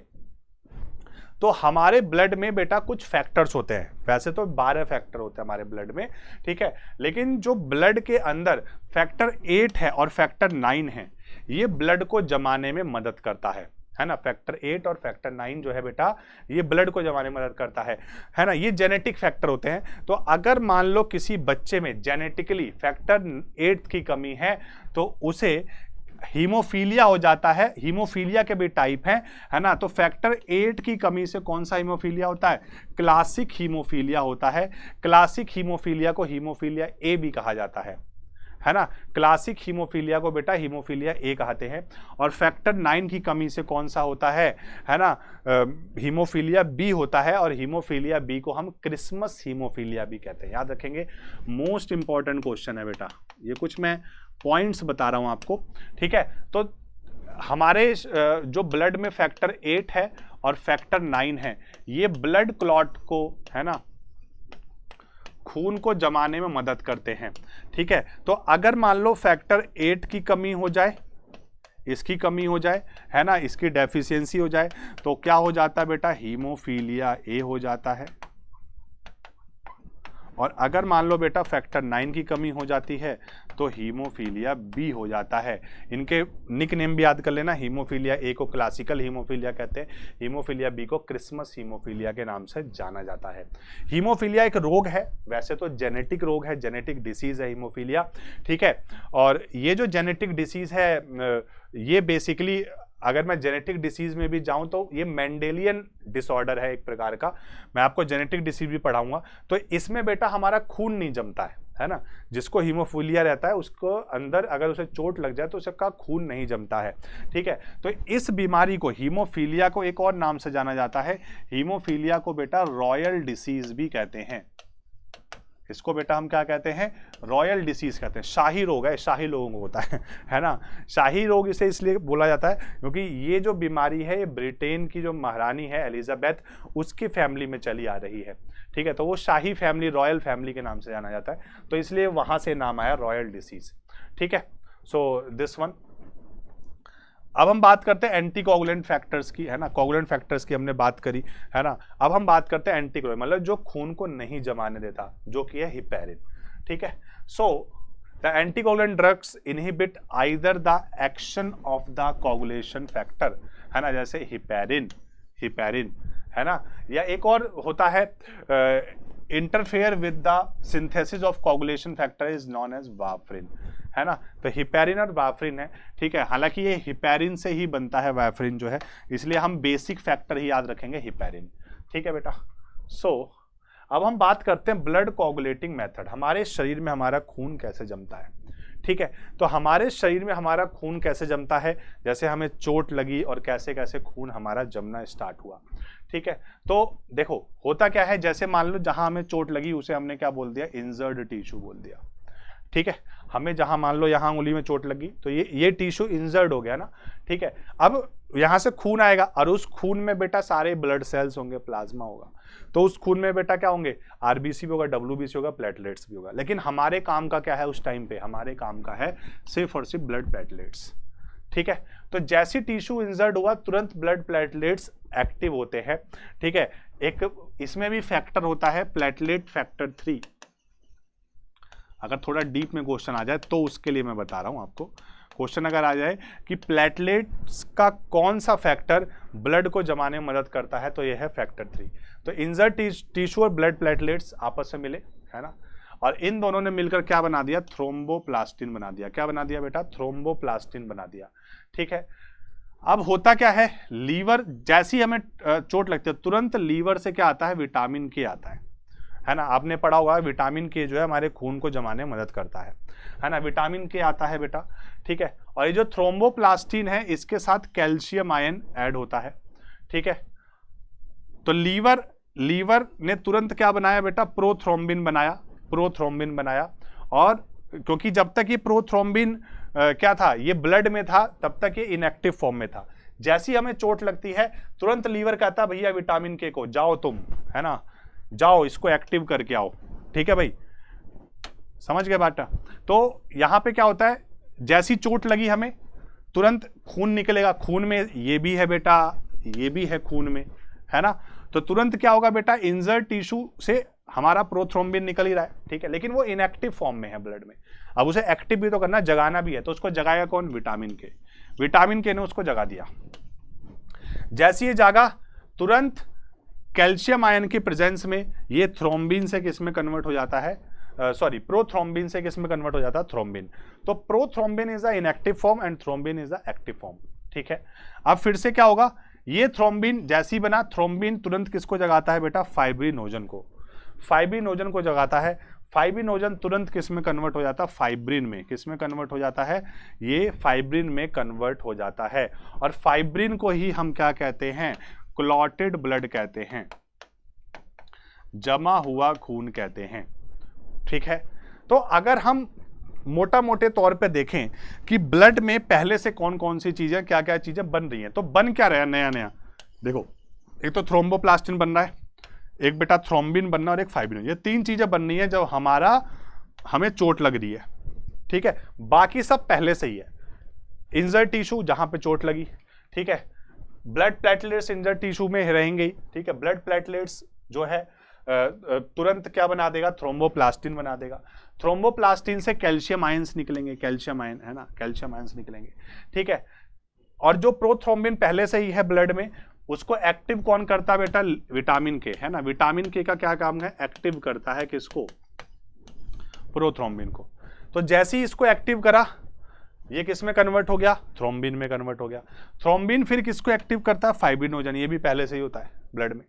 तो हमारे ब्लड में बेटा कुछ फैक्टर्स होते हैं। वैसे तो 12 फैक्टर होते हैं हमारे ब्लड में, ठीक है, लेकिन जो ब्लड के अंदर फैक्टर 8 है और फैक्टर 9 है, ये ब्लड को जमाने में मदद करता है ना। फैक्टर 8 और फैक्टर 9 जो है बेटा, ये ब्लड को जमाने में मदद करता है ना। ये जेनेटिक फैक्टर होते हैं। तो अगर मान लो किसी बच्चे में जेनेटिकली फैक्टर 8 की कमी है तो उसे हीमोफीलिया हो जाता है। हीमोफीलिया के भी टाइप हैं, है ना। तो फैक्टर 8 की कमी से कौन सा हीमोफीलिया होता है, क्लासिक हीमोफीलिया होता है। क्लासिक हीमोफीलिया को हीमोफीलिया ए भी कहा जाता है ना। क्लासिक हीमोफीलिया को बेटा हीमोफीलिया ए कहते हैं। और फैक्टर 9 की कमी से कौन सा होता है ना, हीमोफीलिया बी होता है। और हीमोफीलिया बी को हम क्रिसमस हीमोफीलिया भी कहते हैं। याद रखेंगे, मोस्ट इंपॉर्टेंट क्वेश्चन है बेटा, ये कुछ मैं पॉइंट्स बता रहा हूं आपको। ठीक है, तो हमारे जो ब्लड में फैक्टर 8 है और फैक्टर 9 है, ये ब्लड क्लॉट को, है ना, खून को जमाने में मदद करते हैं। ठीक है, तो अगर मान लो फैक्टर 8 की कमी हो जाए, इसकी कमी हो जाए, है ना, इसकी डेफिशिएंसी हो जाए, तो क्या हो जाता है बेटा, हीमोफीलिया ए हो जाता है। और अगर मान लो बेटा फैक्टर 9 की कमी हो जाती है तो हीमोफीलिया बी हो जाता है। इनके निक नेम भी याद कर लेना, हीमोफीलिया ए को क्लासिकल हीमोफीलिया कहते हैं, हीमोफीलिया बी को क्रिसमस हीमोफीलिया के नाम से जाना जाता है। हीमोफीलिया एक रोग है, वैसे तो जेनेटिक रोग है, जेनेटिक डिसीज है हीमोफीलिया। ठीक है, और ये जो जेनेटिक डिसीज है, ये बेसिकली अगर मैं जेनेटिक डिसीज में भी जाऊं तो ये मेंडेलियन डिसऑर्डर है एक प्रकार का। मैं आपको जेनेटिक डिसीज भी पढ़ाऊंगा। तो इसमें बेटा हमारा खून नहीं जमता है ना। जिसको हीमोफीलिया रहता है उसको अंदर अगर उसे चोट लग जाए तो उसका खून नहीं जमता है। ठीक है, तो इस बीमारी को, हीमोफीलिया को एक और नाम से जाना जाता है। हीमोफीलिया को बेटा रॉयल डिसीज भी कहते हैं। इसको बेटा हम क्या कहते हैं, रॉयल डिसीज कहते हैं। शाही रोग है, शाही लोगों को होता है ना। शाही रोग इसे इसलिए बोला जाता है क्योंकि ये जो बीमारी है ये ब्रिटेन की जो महारानी है एलिजाबेथ, उसकी फैमिली में चली आ रही है। ठीक है, तो वो शाही फैमिली, रॉयल फैमिली के नाम से जाना जाता है, तो इसलिए वहां से नाम आया रॉयल डिसीज। ठीक है, सो दिस वन। अब हम बात करते हैं एंटी कोगुलेंट फैक्टर्स की, है ना। कोगुलेंट फैक्टर्स की हमने बात करी, है ना। अब हम बात करते हैं एंटी कोगुलेंट, मतलब जो खून को नहीं जमाने देता, जो कि है हिपैरिन। ठीक है। So the anticoagulant drugs inhibit either the action of the coagulation factor, है ना, जैसे हिपैरिन है ना, या एक और होता है interfere with the synthesis of coagulation factor is known as warfarin, है ना। तो हिपैरिन और वार्फरिन है, ठीक है। हालांकि ये हिपैरिन से ही बनता है वार्फरिन जो है, इसलिए हम बेसिक फैक्टर ही याद रखेंगे हिपैरिन, ठीक है बेटा। सो अब हम बात करते हैं ब्लड कोगुलेटिंग मेथड, हमारे शरीर में हमारा खून कैसे जमता है, ठीक है। तो हमारे शरीर में हमारा खून कैसे जमता है, जैसे हमें चोट लगी और कैसे कैसे खून हमारा जमना स्टार्ट हुआ, ठीक है। तो देखो होता क्या है, जैसे मान लो जहां हमें चोट लगी उसे हमने क्या बोल दिया, इंजर्ड टिश्यू बोल दिया, ठीक है। हमें जहां मान लो यहां उंगली में चोट लगी तो ये टिश्यू इंजर्ड हो गया ना, ठीक है। अब यहां से खून आएगा और उस खून में बेटा सारे ब्लड सेल्स होंगे, प्लाज्मा होगा, तो उस खून में बेटा क्या होंगे, आरबीसी भी होगा, डब्ल्यूबीसी होगा, प्लेटलेट्स भी होगा। लेकिन हमारे काम का क्या है उस टाइम पे, हमारे काम का है सिर्फ और सिर्फ ब्लड प्लेटलेट्स, ठीक है। तो जैसी टिश्यू इंजर्ड हुआ तुरंत ब्लड प्लेटलेट्स एक्टिव होते हैं, ठीक है। एक इसमें भी फैक्टर होता है प्लेटलेट फैक्टर 3, अगर थोड़ा डीप में क्वेश्चन आ जाए तो उसके लिए मैं बता रहा हूं आपको। क्वेश्चन अगर आ जाए कि प्लेटलेट्स का कौन सा फैक्टर ब्लड को जमाने में मदद करता है, तो यह है फैक्टर 3। तो इंजर्ड टिश्यू और ब्लड प्लेटलेट्स आपस में मिले, है ना, और इन दोनों ने मिलकर क्या बना दिया, थ्रोम्बोप्लास्टिन बना दिया। क्या बना दिया बेटा, थ्रोम्बोप्लास्टिन बना दिया, ठीक है। अब होता क्या है, लीवर जैसी हमें चोट लगती है तुरंत लीवर से क्या आता है, विटामिन के आता है ना। आपने पढ़ा होगा विटामिन के जो है हमारे खून को जमाने में मदद करता है ना, विटामिन के आता है बेटा, ठीक है। और ये जो थ्रोम्बोप्लास्टिन है इसके साथ कैल्शियम आयन ऐड होता है, ठीक है। तो लीवर ने तुरंत क्या बनाया बेटा, प्रोथ्रोम्बिन बनाया। और क्योंकि जब तक ये प्रोथ्रोम्बिन क्या था, ये ब्लड में था, तब तक ये इनएक्टिव फॉर्म में था। जैसी हमें चोट लगती है तुरंत लीवर कहता है भैया विटामिन के को जाओ तुम, है ना, जाओ इसको एक्टिव करके आओ, ठीक है भाई, समझ गए बात। तो यहां पे क्या होता है, जैसी चोट लगी हमें तुरंत खून निकलेगा, खून में ये भी है बेटा, ये भी है खून में, है ना। तो तुरंत क्या होगा बेटा, इंजर्ड टिश्यू से हमारा प्रोथ्रोम्बिन निकल ही रहा है, ठीक है, लेकिन वो इनएक्टिव फॉर्म में है ब्लड में। अब उसे एक्टिव भी तो करना, जगाना भी है, तो उसको जगाएगा कौन, विटामिन के ने उसको जगा दिया। जैसे ये जागा तुरंत कैल्शियम आयन की प्रेजेंस में ये थ्रोम्बिन से किस में कन्वर्ट हो जाता है, प्रोथ्रोम्बिन से किस में कन्वर्ट हो जाता है, थ्रोम्बिन। तो prothrombin is the inactive form and thrombin is the active form, ठीक है। अब फिर से क्या होगा, ये थ्रोम्बिन जैसी बना, थ्रोम्बिन तुरंत किसको जगाता है बेटा, फाइब्रिनोजन को जगाता है। फाइब्रिनोजन तुरंत किस में कन्वर्ट हो जाता है, फाइब्रिन में। किस में कन्वर्ट हो जाता है, ये फाइब्रिन में कन्वर्ट हो जाता है। और फाइब्रिन को ही हम क्या कहते हैं, क्लॉटेड ब्लड कहते हैं, जमा हुआ खून कहते हैं, ठीक है। तो अगर हम मोटा मोटे तौर पे देखें कि ब्लड में पहले से कौन कौन सी चीजें, क्या क्या चीजें बन रही हैं, तो बन क्या रहा है नया, देखो एक तो थ्रोम्बोप्लास्टिन बन रहा है, एक बेटा थ्रोम्बिन बनना और एक फाइब्रिन, ये 3 चीजें बन रही है जब हमें चोट लग रही है, ठीक है। बाकी सब पहले से ही है, इंजर्ड टिश्यू जहां पे चोट लगी, ठीक है, ब्लड प्लेटलेट्स इंजर्ड टिश्यू में रहेंगे, ठीक है। ब्लड प्लेटलेट्स जो है तुरंत क्या बना देगा, थ्रोम्बोप्लास्टिन बना देगा। थ्रोम्बोप्लास्टिन से कैल्शियम आयंस निकलेंगे, कैल्शियम आयन, है ना, कैल्शियम आयंस निकलेंगे, ठीक है। और जो प्रोथ्रोम्बिन पहले से ही है ब्लड में, उसको एक्टिव कौन करता है बेटा, विटामिन के, है ना। विटामिन के का क्या काम है, एक्टिव करता है किसको, प्रोथ्रोम्बिन को। तो जैसे ही इसको एक्टिव करा, ये किस में कन्वर्ट हो गया, थ्रोम्बिन में कन्वर्ट हो गया। थ्रोम्बिन फिर किसको एक्टिव करता है, फाइब्रिनोजन, ये भी पहले से ही होता है ब्लड में,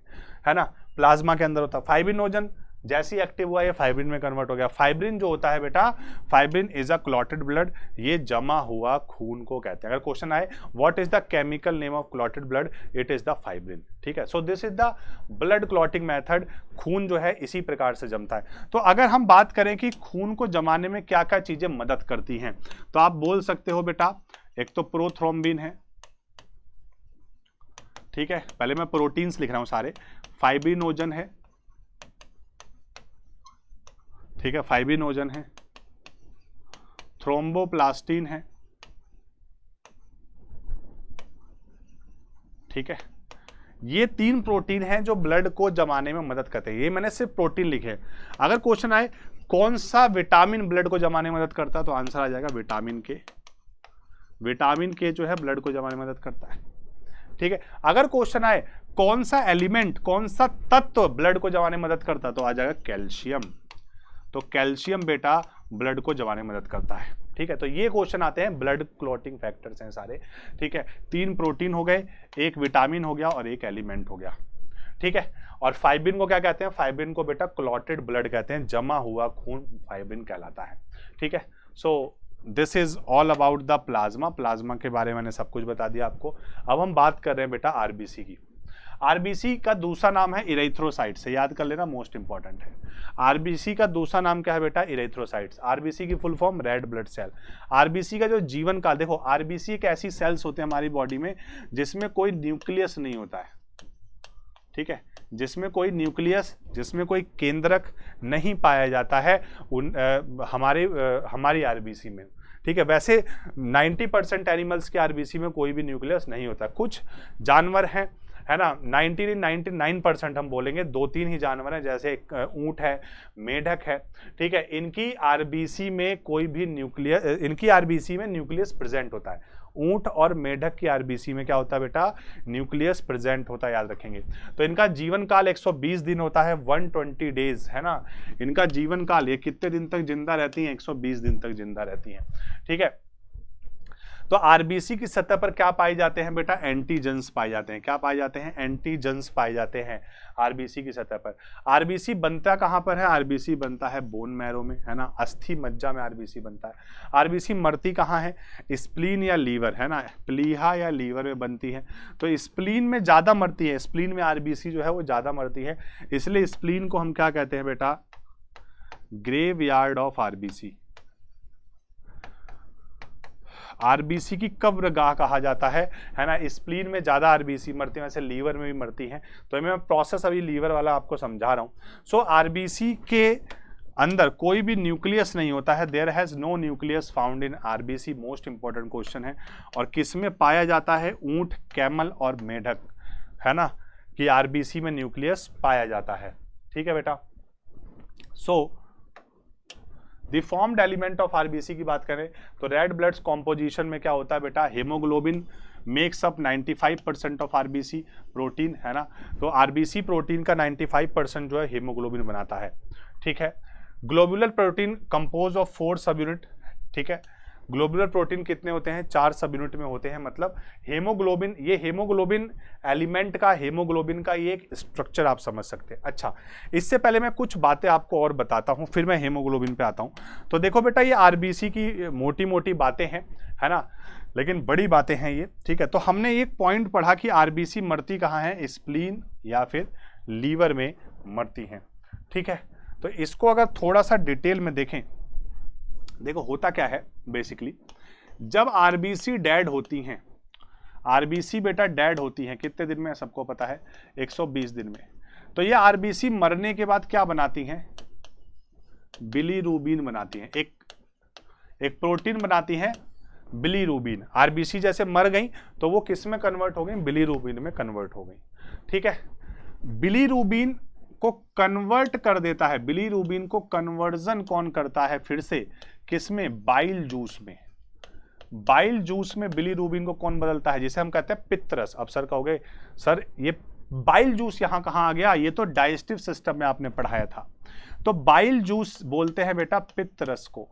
है ना, प्लाज्मा के अंदर होता है। फाइब्रिनोजन जैसे ही एक्टिव हुआ ये फाइब्रिन में कन्वर्ट हो गया। फाइब्रिन जो होता है बेटा, fibrin is a clotted blood, ये जमा हुआ खून को कहते हैं। अगर क्वेश्चन आए what is the chemical name of clotted blood, it is the fibrin, ठीक है। So this is the blood clotting method, खून जो है इसी प्रकार से जमता है। तो अगर हम बात करें कि खून को जमाने में क्या क्या चीजें मदद करती हैं, तो आप बोल सकते हो बेटा, एक तो प्रोथ्रोम्बिन है, ठीक है, पहले मैं प्रोटीन्स लिख रहा हूं सारे, फाइब्रिनोजन है, ठीक है, फाइब्रिनोजन है, थ्रोम्बोप्लास्टिन है, ठीक है। ये 3 प्रोटीन हैं जो ब्लड को जमाने में मदद करते हैं। ये मैंने सिर्फ प्रोटीन लिखे। अगर क्वेश्चन आए कौन सा विटामिन ब्लड को जमाने में मदद करता है? तो आंसर आ जाएगा विटामिन के। विटामिन के जो है ब्लड को जमाने में मदद करता है। ठीक है, अगर क्वेश्चन आए कौन सा एलिमेंट, कौन सा तत्व ब्लड को जमाने में मदद करता है, तो आ जाएगा कैल्शियम। तो कैल्शियम बेटा ब्लड को जमाने में मदद करता है। ठीक है, तो ये क्वेश्चन आते हैं, ब्लड क्लॉटिंग फैक्टर्स हैं सारे। ठीक है, 3 प्रोटीन हो गए, एक विटामिन हो गया और एक एलिमेंट हो गया। ठीक है, और फाइब्रिन को क्या कहते हैं? फाइब्रिन को बेटा क्लॉटेड ब्लड कहते हैं, जमा हुआ खून फाइब्रिन कहलाता है। ठीक है, so this is all about the plasma. Plasma के बारे में मैंने सब कुछ बता दिया आपको। अब हम बात कर रहे हैं बेटा आरबीसी की। आरबीसी का दूसरा नाम है इरेथ्रोसाइट्स, से याद कर लेना, मोस्ट इंपॉर्टेंट है। आरबीसी का दूसरा नाम क्या है बेटा? इरेथ्रोसाइट्स। आरबीसी की full form red blood cell. RBC का जो जीवन काल, देखो आरबीसी एक ऐसी सेल्स होते हैं हमारी बॉडी में जिसमें कोई न्यूक्लियस नहीं होता है। ठीक है, जिसमें कोई न्यूक्लियस, जिसमें कोई केंद्रक नहीं पाया जाता है हमारी आरबीसी में। ठीक है, वैसे 90% एनिमल्स के आरबीसी में कोई भी न्यूक्लियस नहीं होता। कुछ जानवर हैं, है ना, 99% हम बोलेंगे, 2-3 ही जानवर हैं, जैसे ऊंट है, मेढक है। ठीक है, इनकी आरबीसी में कोई भी न्यूक्लियस, इनकी आरबीसी में न्यूक्लियस प्रेजेंट होता है। ऊंट और मेढक की आरबीसी में क्या होता है बेटा? न्यूक्लियस प्रेजेंट होता है, याद रखेंगे। तो इनका जीवन काल 120 दिन होता है, 120 डेज, है ना। इनका जीवन काल, ये कितने दिन तक जिंदा रहती हैं? 120 दिन तक जिंदा रहती हैं। ठीक है, तो आरबीसी की सतह पर क्या पाए जाते हैं बेटा? एंटीजेंस पाए जाते हैं। क्या पाए जाते हैं? एंटीजेंस पाए जाते हैं आरबीसी की सतह पर। आरबीसी बनता कहां पर है? आरबीसी बनता है बोन मैरो में, है ना, अस्थि मज्जा में आरबीसी बनता है। आरबीसी मरती कहां है? स्प्लीन या लीवर, है ना, प्लीहा या लीवर में बनती है। तो स्प्लीन में ज्यादा मरती है, स्प्लीन में आरबीसी जो है वो ज्यादा मरती है, इसलिए स्प्लीन को हम क्या कहते हैं बेटा? Graveyard of RBC. आरबीसी की कब्रगाह कहा जाता है ना। स्प्लीन में ज्यादा आरबीसी मरती है, वैसे लीवर में भी मरती हैं। तो मैं प्रोसेस अभी लीवर वाला आपको समझा रहा हूं। सो आरबीसी के अंदर कोई भी न्यूक्लियस नहीं होता है। There has no nucleus found in RBC. Most important question है। और किसमें पाया जाता है? ऊंट, कैमल और मेढक, है ना, कि आरबीसी में न्यूक्लियस पाया जाता है। ठीक है बेटा। So the formed element of RBC की बात करें तो रेड ब्लड कॉम्पोजिशन में क्या होता है बेटा? Haemoglobin makes up 95% of RBC protein, है ना। तो आरबीसी प्रोटीन का 95% जो है हीमोग्लोबिन बनाता है। ठीक है, ग्लोबुलर प्रोटीन कंपोज ऑफ 4 सब यूनिट। ठीक है, ग्लोबुलर प्रोटीन कितने होते हैं? 4 सब यूनिट में होते हैं। मतलब हीमोग्लोबिन, ये हीमोग्लोबिन एलिमेंट का, हीमोग्लोबिन का ये एक स्ट्रक्चर आप समझ सकते हैं। अच्छा, इससे पहले मैं कुछ बातें आपको और बताता हूं, फिर मैं हीमोग्लोबिन पे आता हूं। तो देखो बेटा, ये आरबीसी की मोटी मोटी बातें हैं, है ना, लेकिन बड़ी बातें हैं ये। ठीक है, तो हमने एक पॉइंट पढ़ा कि आरबीसी मरती कहाँ है? स्प्लीन या फिर लीवर में मरती हैं। ठीक है, तो इसको अगर थोड़ा सा डिटेल में देखें, देखो होता क्या है बेसिकली, जब आरबीसी डेड होती हैं, आरबीसी बेटा डेड होती हैं कितने दिन में? सबको पता है 120 दिन में। तो ये आरबीसी मरने के बाद क्या बनाती हैं? बिलीरुबिन बनाती हैं। एक प्रोटीन बनाती हैं बिलीरुबिन। आरबीसी जैसे मर गई तो वो किस में कन्वर्ट हो गई? बिलीरुबिन में कन्वर्ट हो गई। ठीक है, बिलीरुबिन को कन्वर्ट कर देता है, बिलीरुबिन को कन्वर्जन कौन करता है? फिर से किसमें? बाइल जूस में। बाइल जूस में बिलीरुबिन को कौन बदलता है? जिसे हम कहते हैं पित्तरस। अब सर कहोगे सर ये बाइल जूस यहां कहां आ गया? ये तो डाइजेस्टिव सिस्टम में आपने पढ़ाया था। तो बाइल जूस बोलते हैं बेटा पित्तरस को।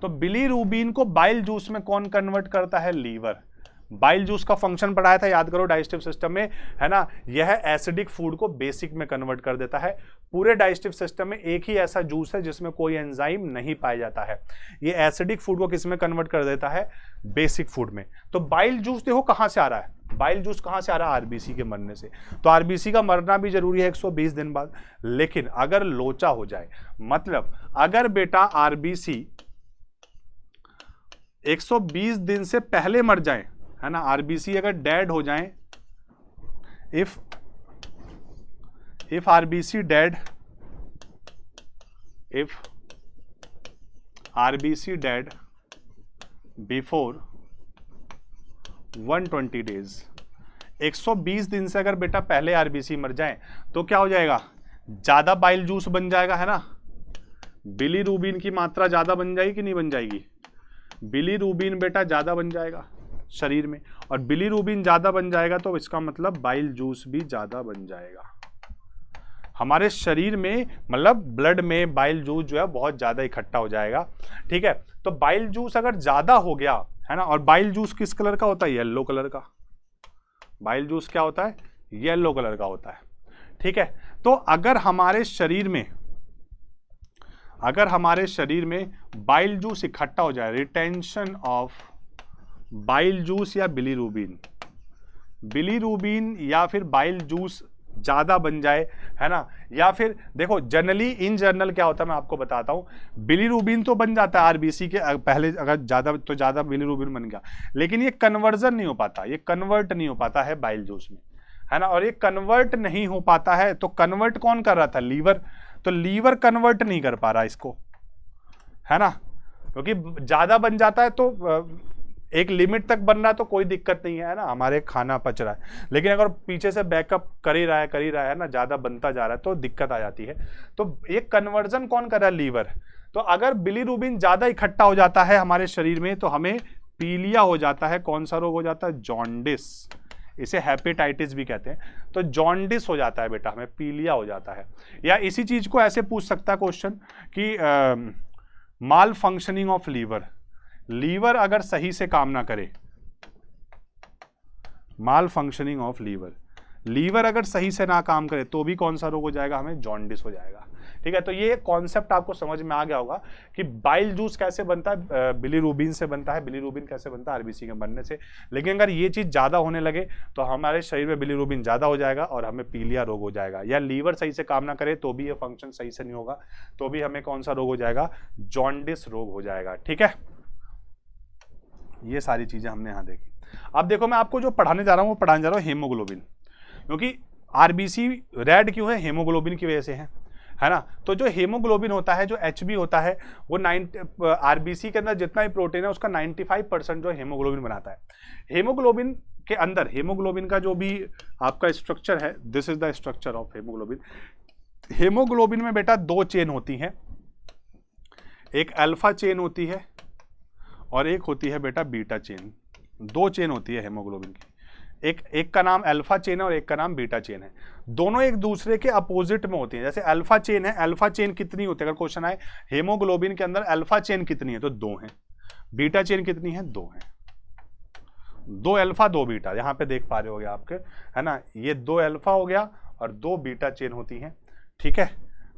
तो बिलीरुबिन को बाइल जूस में कौन कन्वर्ट करता है? लीवर। बाइल जूस का फंक्शन पढ़ाया था, याद करो, डाइजेस्टिव सिस्टम में, है ना। यह एसिडिक फूड को बेसिक में कन्वर्ट कर देता है। पूरे डाइजेस्टिव सिस्टम में एक ही ऐसा जूस है जिसमें कोई एंजाइम नहीं पाया जाता है। ये एसिडिक फूड को किस में कन्वर्ट कर देता है? बेसिक फूड में। तो बाइल जूस देखो कहां से आ रहा है? बाइल जूस कहां से आ रहा है? आरबीसी के मरने से। तो आरबीसी का मरना भी जरूरी है 120 दिन बाद। लेकिन अगर लोचा हो जाए, मतलब अगर बेटा आरबीसी 120 दिन से पहले मर जाए, है ना, आरबीसी अगर डेड हो जाए, if RBC dead, if RBC dead before 120 days, 120 दिन से अगर बेटा पहले आरबीसी मर जाए तो क्या हो जाएगा? ज्यादा बाइल जूस बन जाएगा, है ना, बिलीरुबिन की मात्रा ज्यादा बन जाएगी कि नहीं बन जाएगी, बिलीरुबिन बेटा ज्यादा बन जाएगा शरीर में, और बिलीरुबिन ज्यादा बन जाएगा तो इसका मतलब बाइल जूस भी ज्यादा बन जाएगा हमारे शरीर में, मतलब ब्लड में बाइल जूस जो है बहुत ज्यादा इकट्ठा हो जाएगा। ठीक है, तो बाइल जूस अगर ज्यादा हो गया, है ना, और बाइल जूस किस कलर का होता है, येलो कलर का, बाइल जूस क्या होता है, येलो कलर का होता है। ठीक है, तो अगर हमारे शरीर में बाइल जूस इकट्ठा हो जाए, रिटेंशन ऑफ बाइल जूस या बिलीरुबिन या फिर बाइल जूस ज्यादा बन जाए, है ना, या फिर देखो जनरली इन जनरल क्या होता है मैं आपको बताता हूं, बिलीरुबिन तो बन जाता है आरबीसी के पहले, अगर ज्यादा तो ज्यादा बिलीरुबिन बन गया, लेकिन ये कन्वर्जन नहीं हो पाता, ये कन्वर्ट नहीं हो पाता है बाइल जूस में, है ना, और ये कन्वर्ट नहीं हो पाता है तो कन्वर्ट कौन कर रहा था, लीवर, तो लीवर कन्वर्ट नहीं कर पा रहा इसको, है ना, क्योंकि ज्यादा बन जाता है तो एक लिमिट तक बन रहा है तो कोई दिक्कत नहीं है ना, हमारे खाना पच रहा है, लेकिन अगर पीछे से बैकअप कर ही रहा है ना, ज्यादा बनता जा रहा है तो दिक्कत आ जाती है। तो ये कन्वर्जन कौन कर रहा है, लीवर। तो अगर बिलीरुबिन ज्यादा इकट्ठा हो जाता है हमारे शरीर में तो हमें पीलिया हो जाता है, कौन सा रोग हो जाता है, जॉन्डिस, इसे हेपेटाइटिस भी कहते हैं, तो जॉन्डिस हो जाता है बेटा, हमें पीलिया हो जाता है। या इसी चीज को ऐसे पूछ सकता है क्वेश्चन कि माल फंक्शनिंग ऑफ लीवर, लीवर अगर सही से काम ना करे, माल फंक्शनिंग ऑफ लीवर अगर सही से ना काम करे तो भी कौन सा रोग हो जाएगा, हमें जॉन्डिस हो जाएगा। ठीक है, तो ये कॉन्सेप्ट आपको समझ में आ गया होगा कि बाइल जूस कैसे बनता है, बिलीरुबिन से बनता है, बिलीरुबिन कैसे बनता है, आरबीसी के बनने से। लेकिन अगर ये चीज ज्यादा होने लगे तो हमारे शरीर में बिलीरुबिन ज्यादा हो जाएगा और हमें पीलिया रोग हो जाएगा, या लीवर सही से काम ना करे तो भी ये फंक्शन सही से नहीं होगा तो भी हमें कौन सा रोग हो जाएगा, जॉन्डिस रोग हो जाएगा। ठीक है, ये सारी चीजें हमने यहां देखी। अब देखो मैं आपको जो पढ़ाने जा रहा हूं वो पढ़ाने जा रहा हूं हेमोग्लोबिन, क्योंकि आरबीसी रेड क्यों है, हेमोग्लोबिन की वजह से है ना। तो जो हेमोग्लोबिन होता है, जो एचबी होता है, वो आरबीसी के अंदर जितना भी प्रोटीन है उसका 95% जो हेमोग्लोबिन बनाता है। हेमोग्लोबिन के अंदर, हेमोग्लोबिन का जो भी आपका स्ट्रक्चर है, this is the structure of haemoglobin. Haemoglobin में बेटा दो चेन होती हैं, एक अल्फा चेन होती है और एक होती है बेटा बीटा चेन। दो चेन होती है हेमोग्लोबिन की, एक का नाम अल्फा चेन है और एक का नाम बीटा चेन है। दोनों एक दूसरे के अपोजिट में होती हैं। जैसे अल्फा चेन है, अल्फा चेन कितनी होती है, अगर क्वेश्चन आए हेमोग्लोबिन के अंदर अल्फा चेन कितनी है तो दो है, बीटा चेन कितनी है, दो है, दो अल्फा दो बीटा, यहां पे देख पा रहे होगे आपके, है ना, ये दो अल्फा हो गया और दो बीटा चेन होती हैं। ठीक है,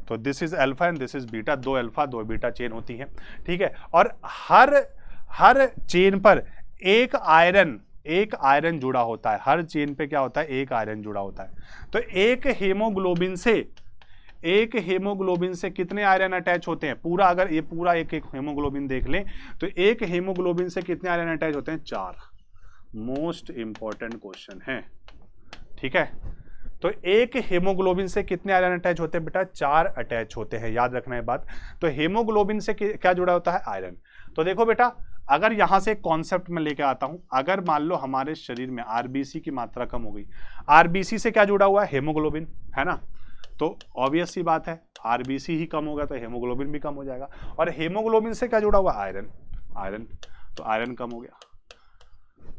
तो this is alpha and this is beta, दो अल्फा दो बीटा चेन होती है। ठीक है, और हर चेन पर एक आयरन जुड़ा होता है, हर चेन पे क्या होता है, एक आयरन जुड़ा होता है। तो एक हेमोग्लोबिन से कितने आयरन अटैच होते हैं, पूरा अगर ये पूरा एक हेमोग्लोबिन देख लें तो एक हेमोग्लोबिन से कितने आयरन अटैच होते हैं, 4। मोस्ट इंपॉर्टेंट क्वेश्चन है। ठीक है, तो एक हेमोग्लोबिन से कितने आयरन अटैच होते हैं बेटा, 4 अटैच होते हैं, याद रखना है बात। तो हेमोग्लोबिन से क्या जुड़ा होता है, आयरन। तो देखो बेटा, अगर यहां से कॉन्सेप्ट में लेके आता हूं, अगर मान लो हमारे शरीर में आरबीसी की मात्रा कम हो गई, आरबीसी से क्या जुड़ा हुआ है, हेमोग्लोबिन, है ना, तो ऑब्वियस सी बात है आरबीसी ही कम होगा तो हेमोग्लोबिन भी कम हो जाएगा, और हेमोग्लोबिन से क्या जुड़ा हुआ, आयरन, तो आयरन कम हो गया।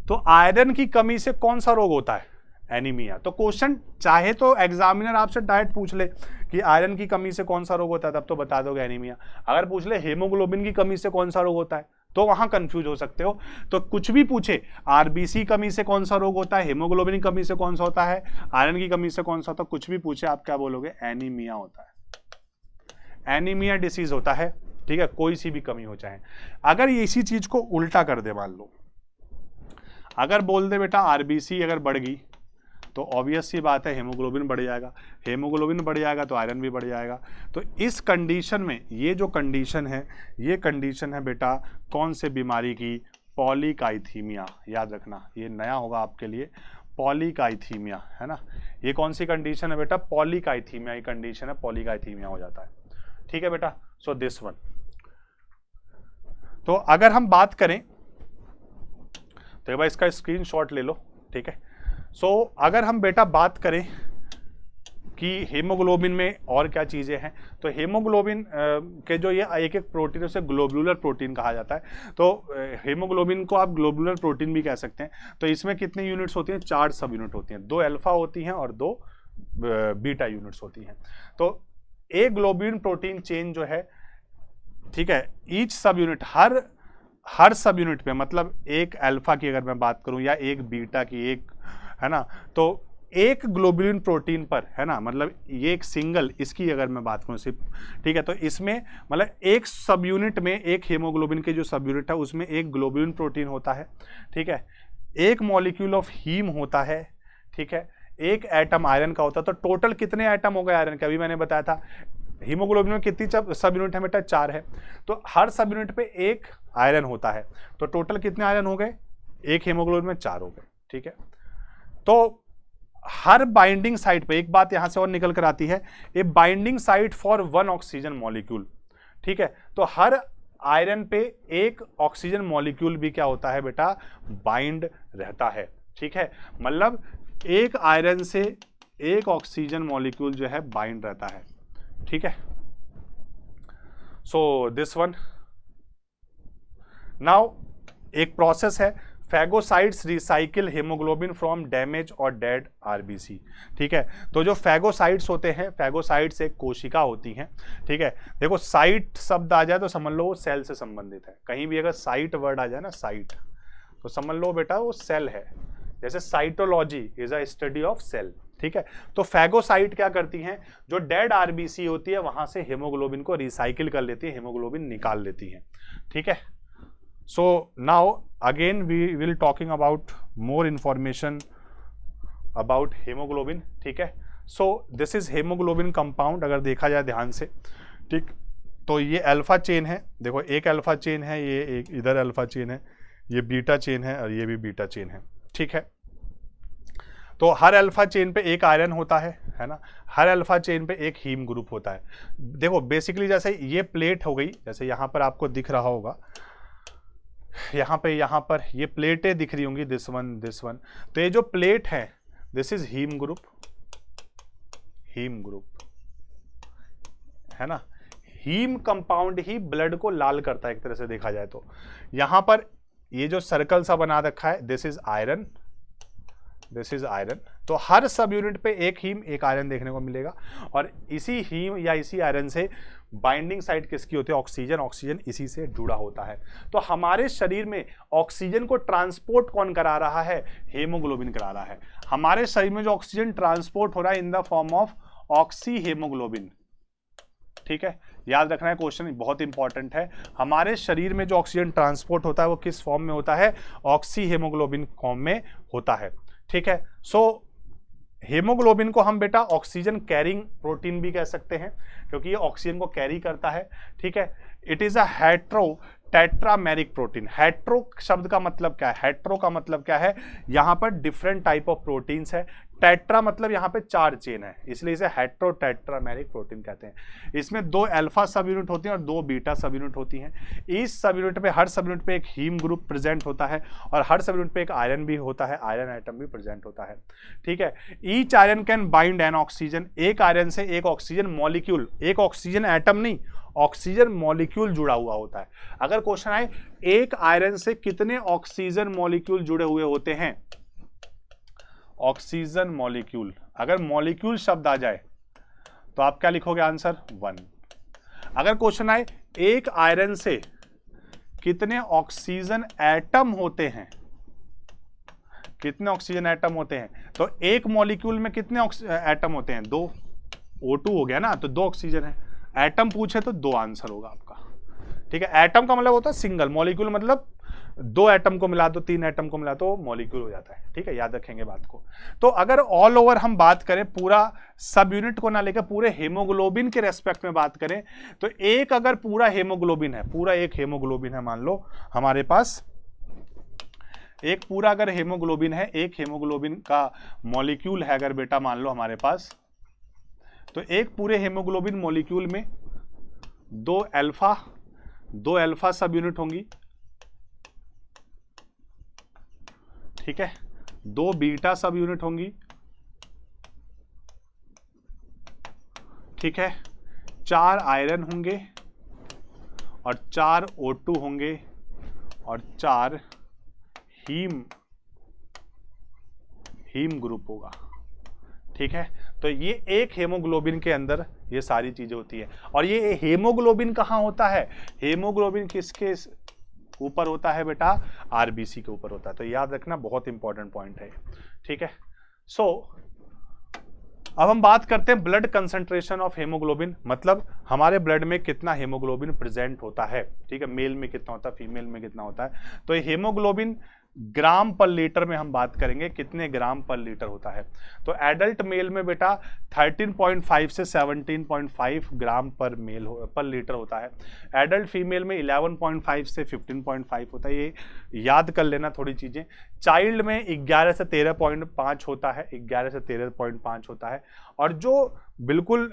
तो आयरन की कमी से कौन सा रोग होता है, एनीमिया। तो क्वेश्चन चाहे तो एग्जामिनर आपसे डायरेक्ट पूछ ले कि आयरन की कमी से कौन सा रोग होता है, तब तो बता दोगे एनीमिया। अगर पूछ ले हेमोग्लोबिन की कमी से कौन सा रोग होता है तो वहां कंफ्यूज हो सकते हो। तो कुछ भी पूछे, आरबीसी कमी से कौन सा रोग होता है, हेमोग्लोबिन की कमी से कौन सा होता है, आयरन की कमी से कौन सा होता है, कुछ भी पूछे आप क्या बोलोगे, एनीमिया होता है, एनीमिया डिसीज होता है। ठीक है, कोई सी भी कमी हो चाहे। अगर इसी चीज को उल्टा कर दे, मान लो अगर बोल दे बेटा आरबीसी अगर बढ़ गई तो ऑब्वियस सी बात है हेमोग्लोबिन बढ़ जाएगा, हेमोग्लोबिन बढ़ जाएगा तो आयरन भी बढ़ जाएगा। तो इस कंडीशन में ये जो कंडीशन है, ये कंडीशन है बेटा कौन से बीमारी की, पॉलीकाइथीमिया। याद रखना, ये नया होगा आपके लिए, पॉलीकाइथीमिया, है ना। ये कौन सी कंडीशन है बेटा, पॉलीकाइथीमिया, ये कंडीशन है, पॉलीकाइथीमिया हो जाता है। ठीक है बेटा, सो दिस वन। तो अगर हम बात करें तो भाई इसका स्क्रीनशॉट ले लो। ठीक है, सो अगर हम बेटा बात करें कि हेमोग्लोबिन में और क्या चीज़ें हैं। तो हेमोग्लोबिन के जो ये एक एक प्रोटीन उसे ग्लोबुलर प्रोटीन कहा जाता है। तो हेमोग्लोबिन को आप ग्लोबुलर प्रोटीन भी कह सकते हैं। तो इसमें कितनी यूनिट्स होती हैं, 4 सब यूनिट होती हैं, 2 अल्फा होती हैं और 2 बीटा यूनिट्स होती हैं। तो एक ग्लोबुलिन प्रोटीन चेन जो है, ठीक है, ईच सब यूनिट, हर सब यूनिट पे, मतलब एक अल्फा की अगर मैं बात करूं या एक बीटा की, एक है ना, तो एक ग्लोबुलिन प्रोटीन पर, है ना, मतलब ये एक सिंगल, इसकी अगर मैं बात करूं सिर्फ, ठीक है, तो इसमें मतलब एक सब यूनिट में, एक हेमोग्लोबिन के जो सब यूनिट है उसमें एक ग्लोबुलिन प्रोटीन होता है, ठीक है, एक मॉलिक्यूल ऑफ हीम होता है, ठीक है, एक एटम आयरन का होता है। तो टोटल कितने एटम हो गए आयरन के, अभी मैंने बताया था हीमोग्लोबिन में कितनी सब यूनिट है बेटा, 4 है। तो हर सब यूनिट पे एक आयरन होता है। तो टोटल कितने आयरन हो गए, एक हीमोग्लोबिन में 4 हो गए, ठीक है। तो हर बाइंडिंग साइट पे, एक बात यहां से और निकल कर आती है, a binding site for 1 oxygen molecule, ठीक है। तो हर आयरन पे एक ऑक्सीजन मॉलिक्यूल भी क्या होता है बेटा, बाइंड रहता है, ठीक है। मतलब एक आयरन से एक ऑक्सीजन मॉलिक्यूल जो है बाइंड रहता है, ठीक है। सो दिस वन, नाउ एक प्रोसेस है, phagocytes recycle haemoglobin from damage और डेड आरबीसी, ठीक है। तो जो फैगोसाइट्स होते हैं, फैगोसाइट्स एक कोशिका होती हैं, ठीक है। देखो साइट शब्द आ जाए तो समझ लो वो सेल से संबंधित है। कहीं भी अगर साइट वर्ड आ जाए ना, साइट, तो समझ लो बेटा वो सेल है। जैसे cytology is a study of cell, ठीक है। तो फैगोसाइट क्या करती हैं, जो डेड आरबीसी होती है वहां से हेमोग्लोबिन को रिसाइकिल कर लेती है, हेमोग्लोबिन निकाल लेती है, ठीक है। So now again we will talking about more information about haemoglobin, ठीक है। So this is haemoglobin compound, अगर देखा जाए ध्यान से, ठीक। तो ये अल्फा चेन है, देखो एक अल्फा चेन है, ये एक इधर अल्फा चेन है, ये बीटा चेन है और ये भी बीटा चेन है, ठीक है। तो हर अल्फा चेन पे एक आयरन होता है ना, हर अल्फा चेन पे एक हीम ग्रुप होता है। देखो बेसिकली जैसे ये प्लेट हो गई, जैसे यहां पर आपको दिख रहा होगा, यहां पर ये प्लेटें दिख रही होंगी, दिस वन, तो ये जो प्लेट है दिस इज हीम ग्रुप, है ना। हीम कंपाउंड ही ब्लड को लाल करता है एक तरह से देखा जाए तो। यहां पर ये जो सर्कल सा बना रखा है, दिस इज आयरन, तो हर सब यूनिट पे एक हीम एक आयरन देखने को मिलेगा। और इसी हीम या इसी आयरन से बाइंडिंग साइट किसकी होती है, ऑक्सीजन इसी से जुड़ा होता है। तो हमारे शरीर में ऑक्सीजन को ट्रांसपोर्ट कौन करा रहा है, हेमोग्लोबिन करा रहा है। हमारे शरीर में जो ऑक्सीजन ट्रांसपोर्ट हो रहा है in the form of oxy haemoglobin, ठीक है। याद रखना है, क्वेश्चन बहुत इंपॉर्टेंट है। हमारे शरीर में जो ऑक्सीजन ट्रांसपोर्ट होता है वो किस फॉर्म में होता है, ऑक्सी हेमोग्लोबिन फॉर्म में होता है, ठीक है। सो हेमोग्लोबिन को हम बेटा ऑक्सीजन कैरिंग प्रोटीन भी कह सकते हैं, क्योंकि ये ऑक्सीजन को कैरी करता है, ठीक है। It is a hetero tetrameric protein. Hetero शब्द का मतलब क्या है, हेट्रो का मतलब क्या है, यहां पर डिफरेंट टाइप ऑफ प्रोटीन्स है। टेट्रा मतलब यहां पे 4 चेन है, इसलिए इसे हेट्रो टेट्रामेरिक प्रोटीन कहते हैं। इसमें 2 अल्फा सब यूनिट होती हैं और 2 बीटा सब यूनिट होती हैं। इस सब यूनिट पे, हर सब यूनिट पे एक हीम ग्रुप प्रेजेंट होता है और हर सब यूनिट पे एक आयरन भी होता है, आयरन एटम भी प्रेजेंट होता है, ठीक है। Each iron can bind N oxygen, एक आयरन से एक ऑक्सीजन मॉलिक्यूल, एक ऑक्सीजन एटम नहीं, ऑक्सीजन मॉलिक्यूल जुड़ा हुआ होता है। अगर क्वेश्चन आए एक आयरन से कितने ऑक्सीजन मॉलिक्यूल जुड़े हुए होते हैं, ऑक्सीजन मॉलिक्यूल, अगर मॉलिक्यूल शब्द आ जाए तो आप क्या लिखोगे, आंसर 1। अगर क्वेश्चन आए एक आयरन से कितने ऑक्सीजन एटम होते हैं, कितने ऑक्सीजन एटम होते हैं, तो एक मॉलिक्यूल में कितने एटम होते हैं, 2, O2 हो गया ना, तो 2 ऑक्सीजन है। एटम पूछे तो 2 आंसर होगा आपका, ठीक है। एटम का मतलब होता है सिंगल, मॉलिक्यूल मतलब 2 एटम को मिला दो, 3 एटम को मिला तो मॉलिक्यूल हो जाता है, ठीक है। याद रखेंगे बात को। तो अगर ऑल ओवर हम बात करें, पूरा सब यूनिट को ना लेकर पूरे हेमोग्लोबिन के रेस्पेक्ट में बात करें, तो एक अगर पूरा हेमोग्लोबिन है, पूरा एक हेमोग्लोबिन है, मान लो हमारे पास एक पूरा अगर हेमोग्लोबिन है, एक हेमोग्लोबिन का मॉलिक्यूल है अगर बेटा मान लो हमारे पास, तो एक पूरे हेमोग्लोबिन मॉलिक्यूल में 2 अल्फा सब यूनिट होंगी, ठीक है, 2 बीटा सब यूनिट होंगी ठीक है, 4 आयरन होंगे और 4 O2 होंगे और 4 हीम ग्रुप होगा। ठीक है, तो ये एक हेमोग्लोबिन के अंदर ये सारी चीजें होती है। और ये हेमोग्लोबिन कहाँ होता है? हेमोग्लोबिन किसके ऊपर होता है बेटा? आरबीसी के ऊपर होता है। तो याद रखना, बहुत इंपॉर्टेंट पॉइंट है। ठीक है, अब हम बात करते हैं ब्लड कंसंट्रेशन ऑफ हेमोग्लोबिन, मतलब हमारे ब्लड में कितना हेमोग्लोबिन प्रेजेंट होता है। ठीक है, मेल में कितना होता है, फीमेल में कितना होता है। तो हेमोग्लोबिन ग्राम पर लीटर में हम बात करेंगे, कितने ग्राम पर लीटर होता है। तो एडल्ट मेल में बेटा 13.5 से 17.5 ग्राम पर लीटर होता है। एडल्ट फीमेल में 11.5 से 15.5 होता है। ये याद कर लेना थोड़ी चीजें। चाइल्ड में 11 से 13.5 होता है, 11 से 13.5 होता है। और जो बिल्कुल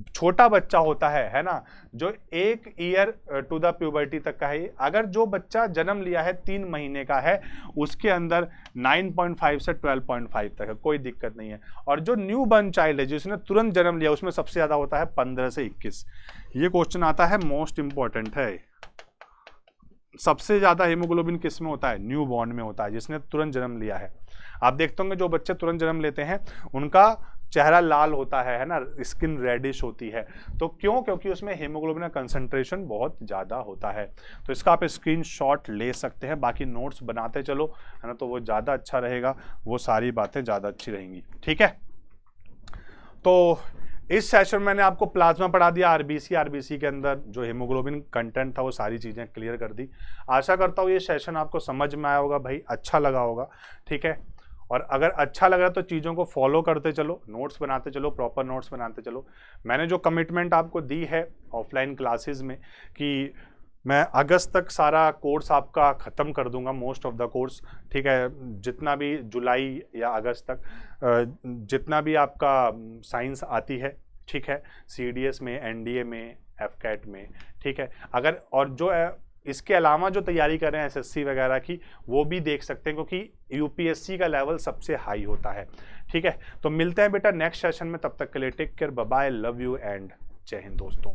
छोटा बच्चा होता है ना, जो 1 ईयर टू द प्यूबर्टी तक का है, अगर जो बच्चा जन्म लिया है 3 महीने का है, उसके अंदर 9.5 से 12.5 तक है, कोई दिक्कत नहीं है। और जो न्यू बर्न चाइल्ड है, जिसने तुरंत जन्म लिया, उसमें सबसे ज्यादा होता है 15 से 21। ये क्वेश्चन आता है, मोस्ट इंपॉर्टेंट है। सबसे ज्यादा हेमोग्लोबिन किस में होता है? न्यू बॉर्न में होता है, जिसने तुरंत जन्म लिया है। आप देखते होंगे जो बच्चे तुरंत जन्म लेते हैं उनका चेहरा लाल होता है ना, स्किन रेडिश होती है। तो क्यों? क्योंकि उसमें हेमोग्लोबिन का कंसंट्रेशन बहुत ज्यादा होता है। तो इसका आप स्क्रीनशॉट ले सकते हैं, बाकी नोट्स बनाते चलो, है ना, तो वो ज्यादा अच्छा रहेगा, वो सारी बातें ज्यादा अच्छी रहेंगी। ठीक है, तो इस सेशन में मैंने आपको प्लाज्मा पढ़ा दिया, आरबीसी के अंदर जो हेमोग्लोबिन कंटेंट था वो सारी चीजें क्लियर कर दी। आशा करता हूँ ये सेशन आपको समझ में आया होगा भाई, अच्छा लगा होगा। ठीक है, और अगर अच्छा लग रहा है तो चीज़ों को फॉलो करते चलो, नोट्स बनाते चलो, प्रॉपर नोट्स बनाते चलो। मैंने जो कमिटमेंट आपको दी है ऑफलाइन क्लासेस में कि मैं अगस्त तक सारा कोर्स आपका ख़त्म कर दूंगा, मोस्ट ऑफ द कोर्स। ठीक है, जितना भी जुलाई या अगस्त तक जितना भी आपका साइंस आती है, ठीक है, सीडीएस में, एनडीए में, एफकैट में, ठीक है, अगर और जो इसके अलावा जो तैयारी कर रहे हैं एसएससी वगैरह की, वो भी देख सकते हैं, क्योंकि यूपीएससी का लेवल सबसे हाई होता है। ठीक है, तो मिलते हैं बेटा नेक्स्ट सेशन में, तब तक के लिए take care, bye bye, love you and Jai Hind दोस्तों।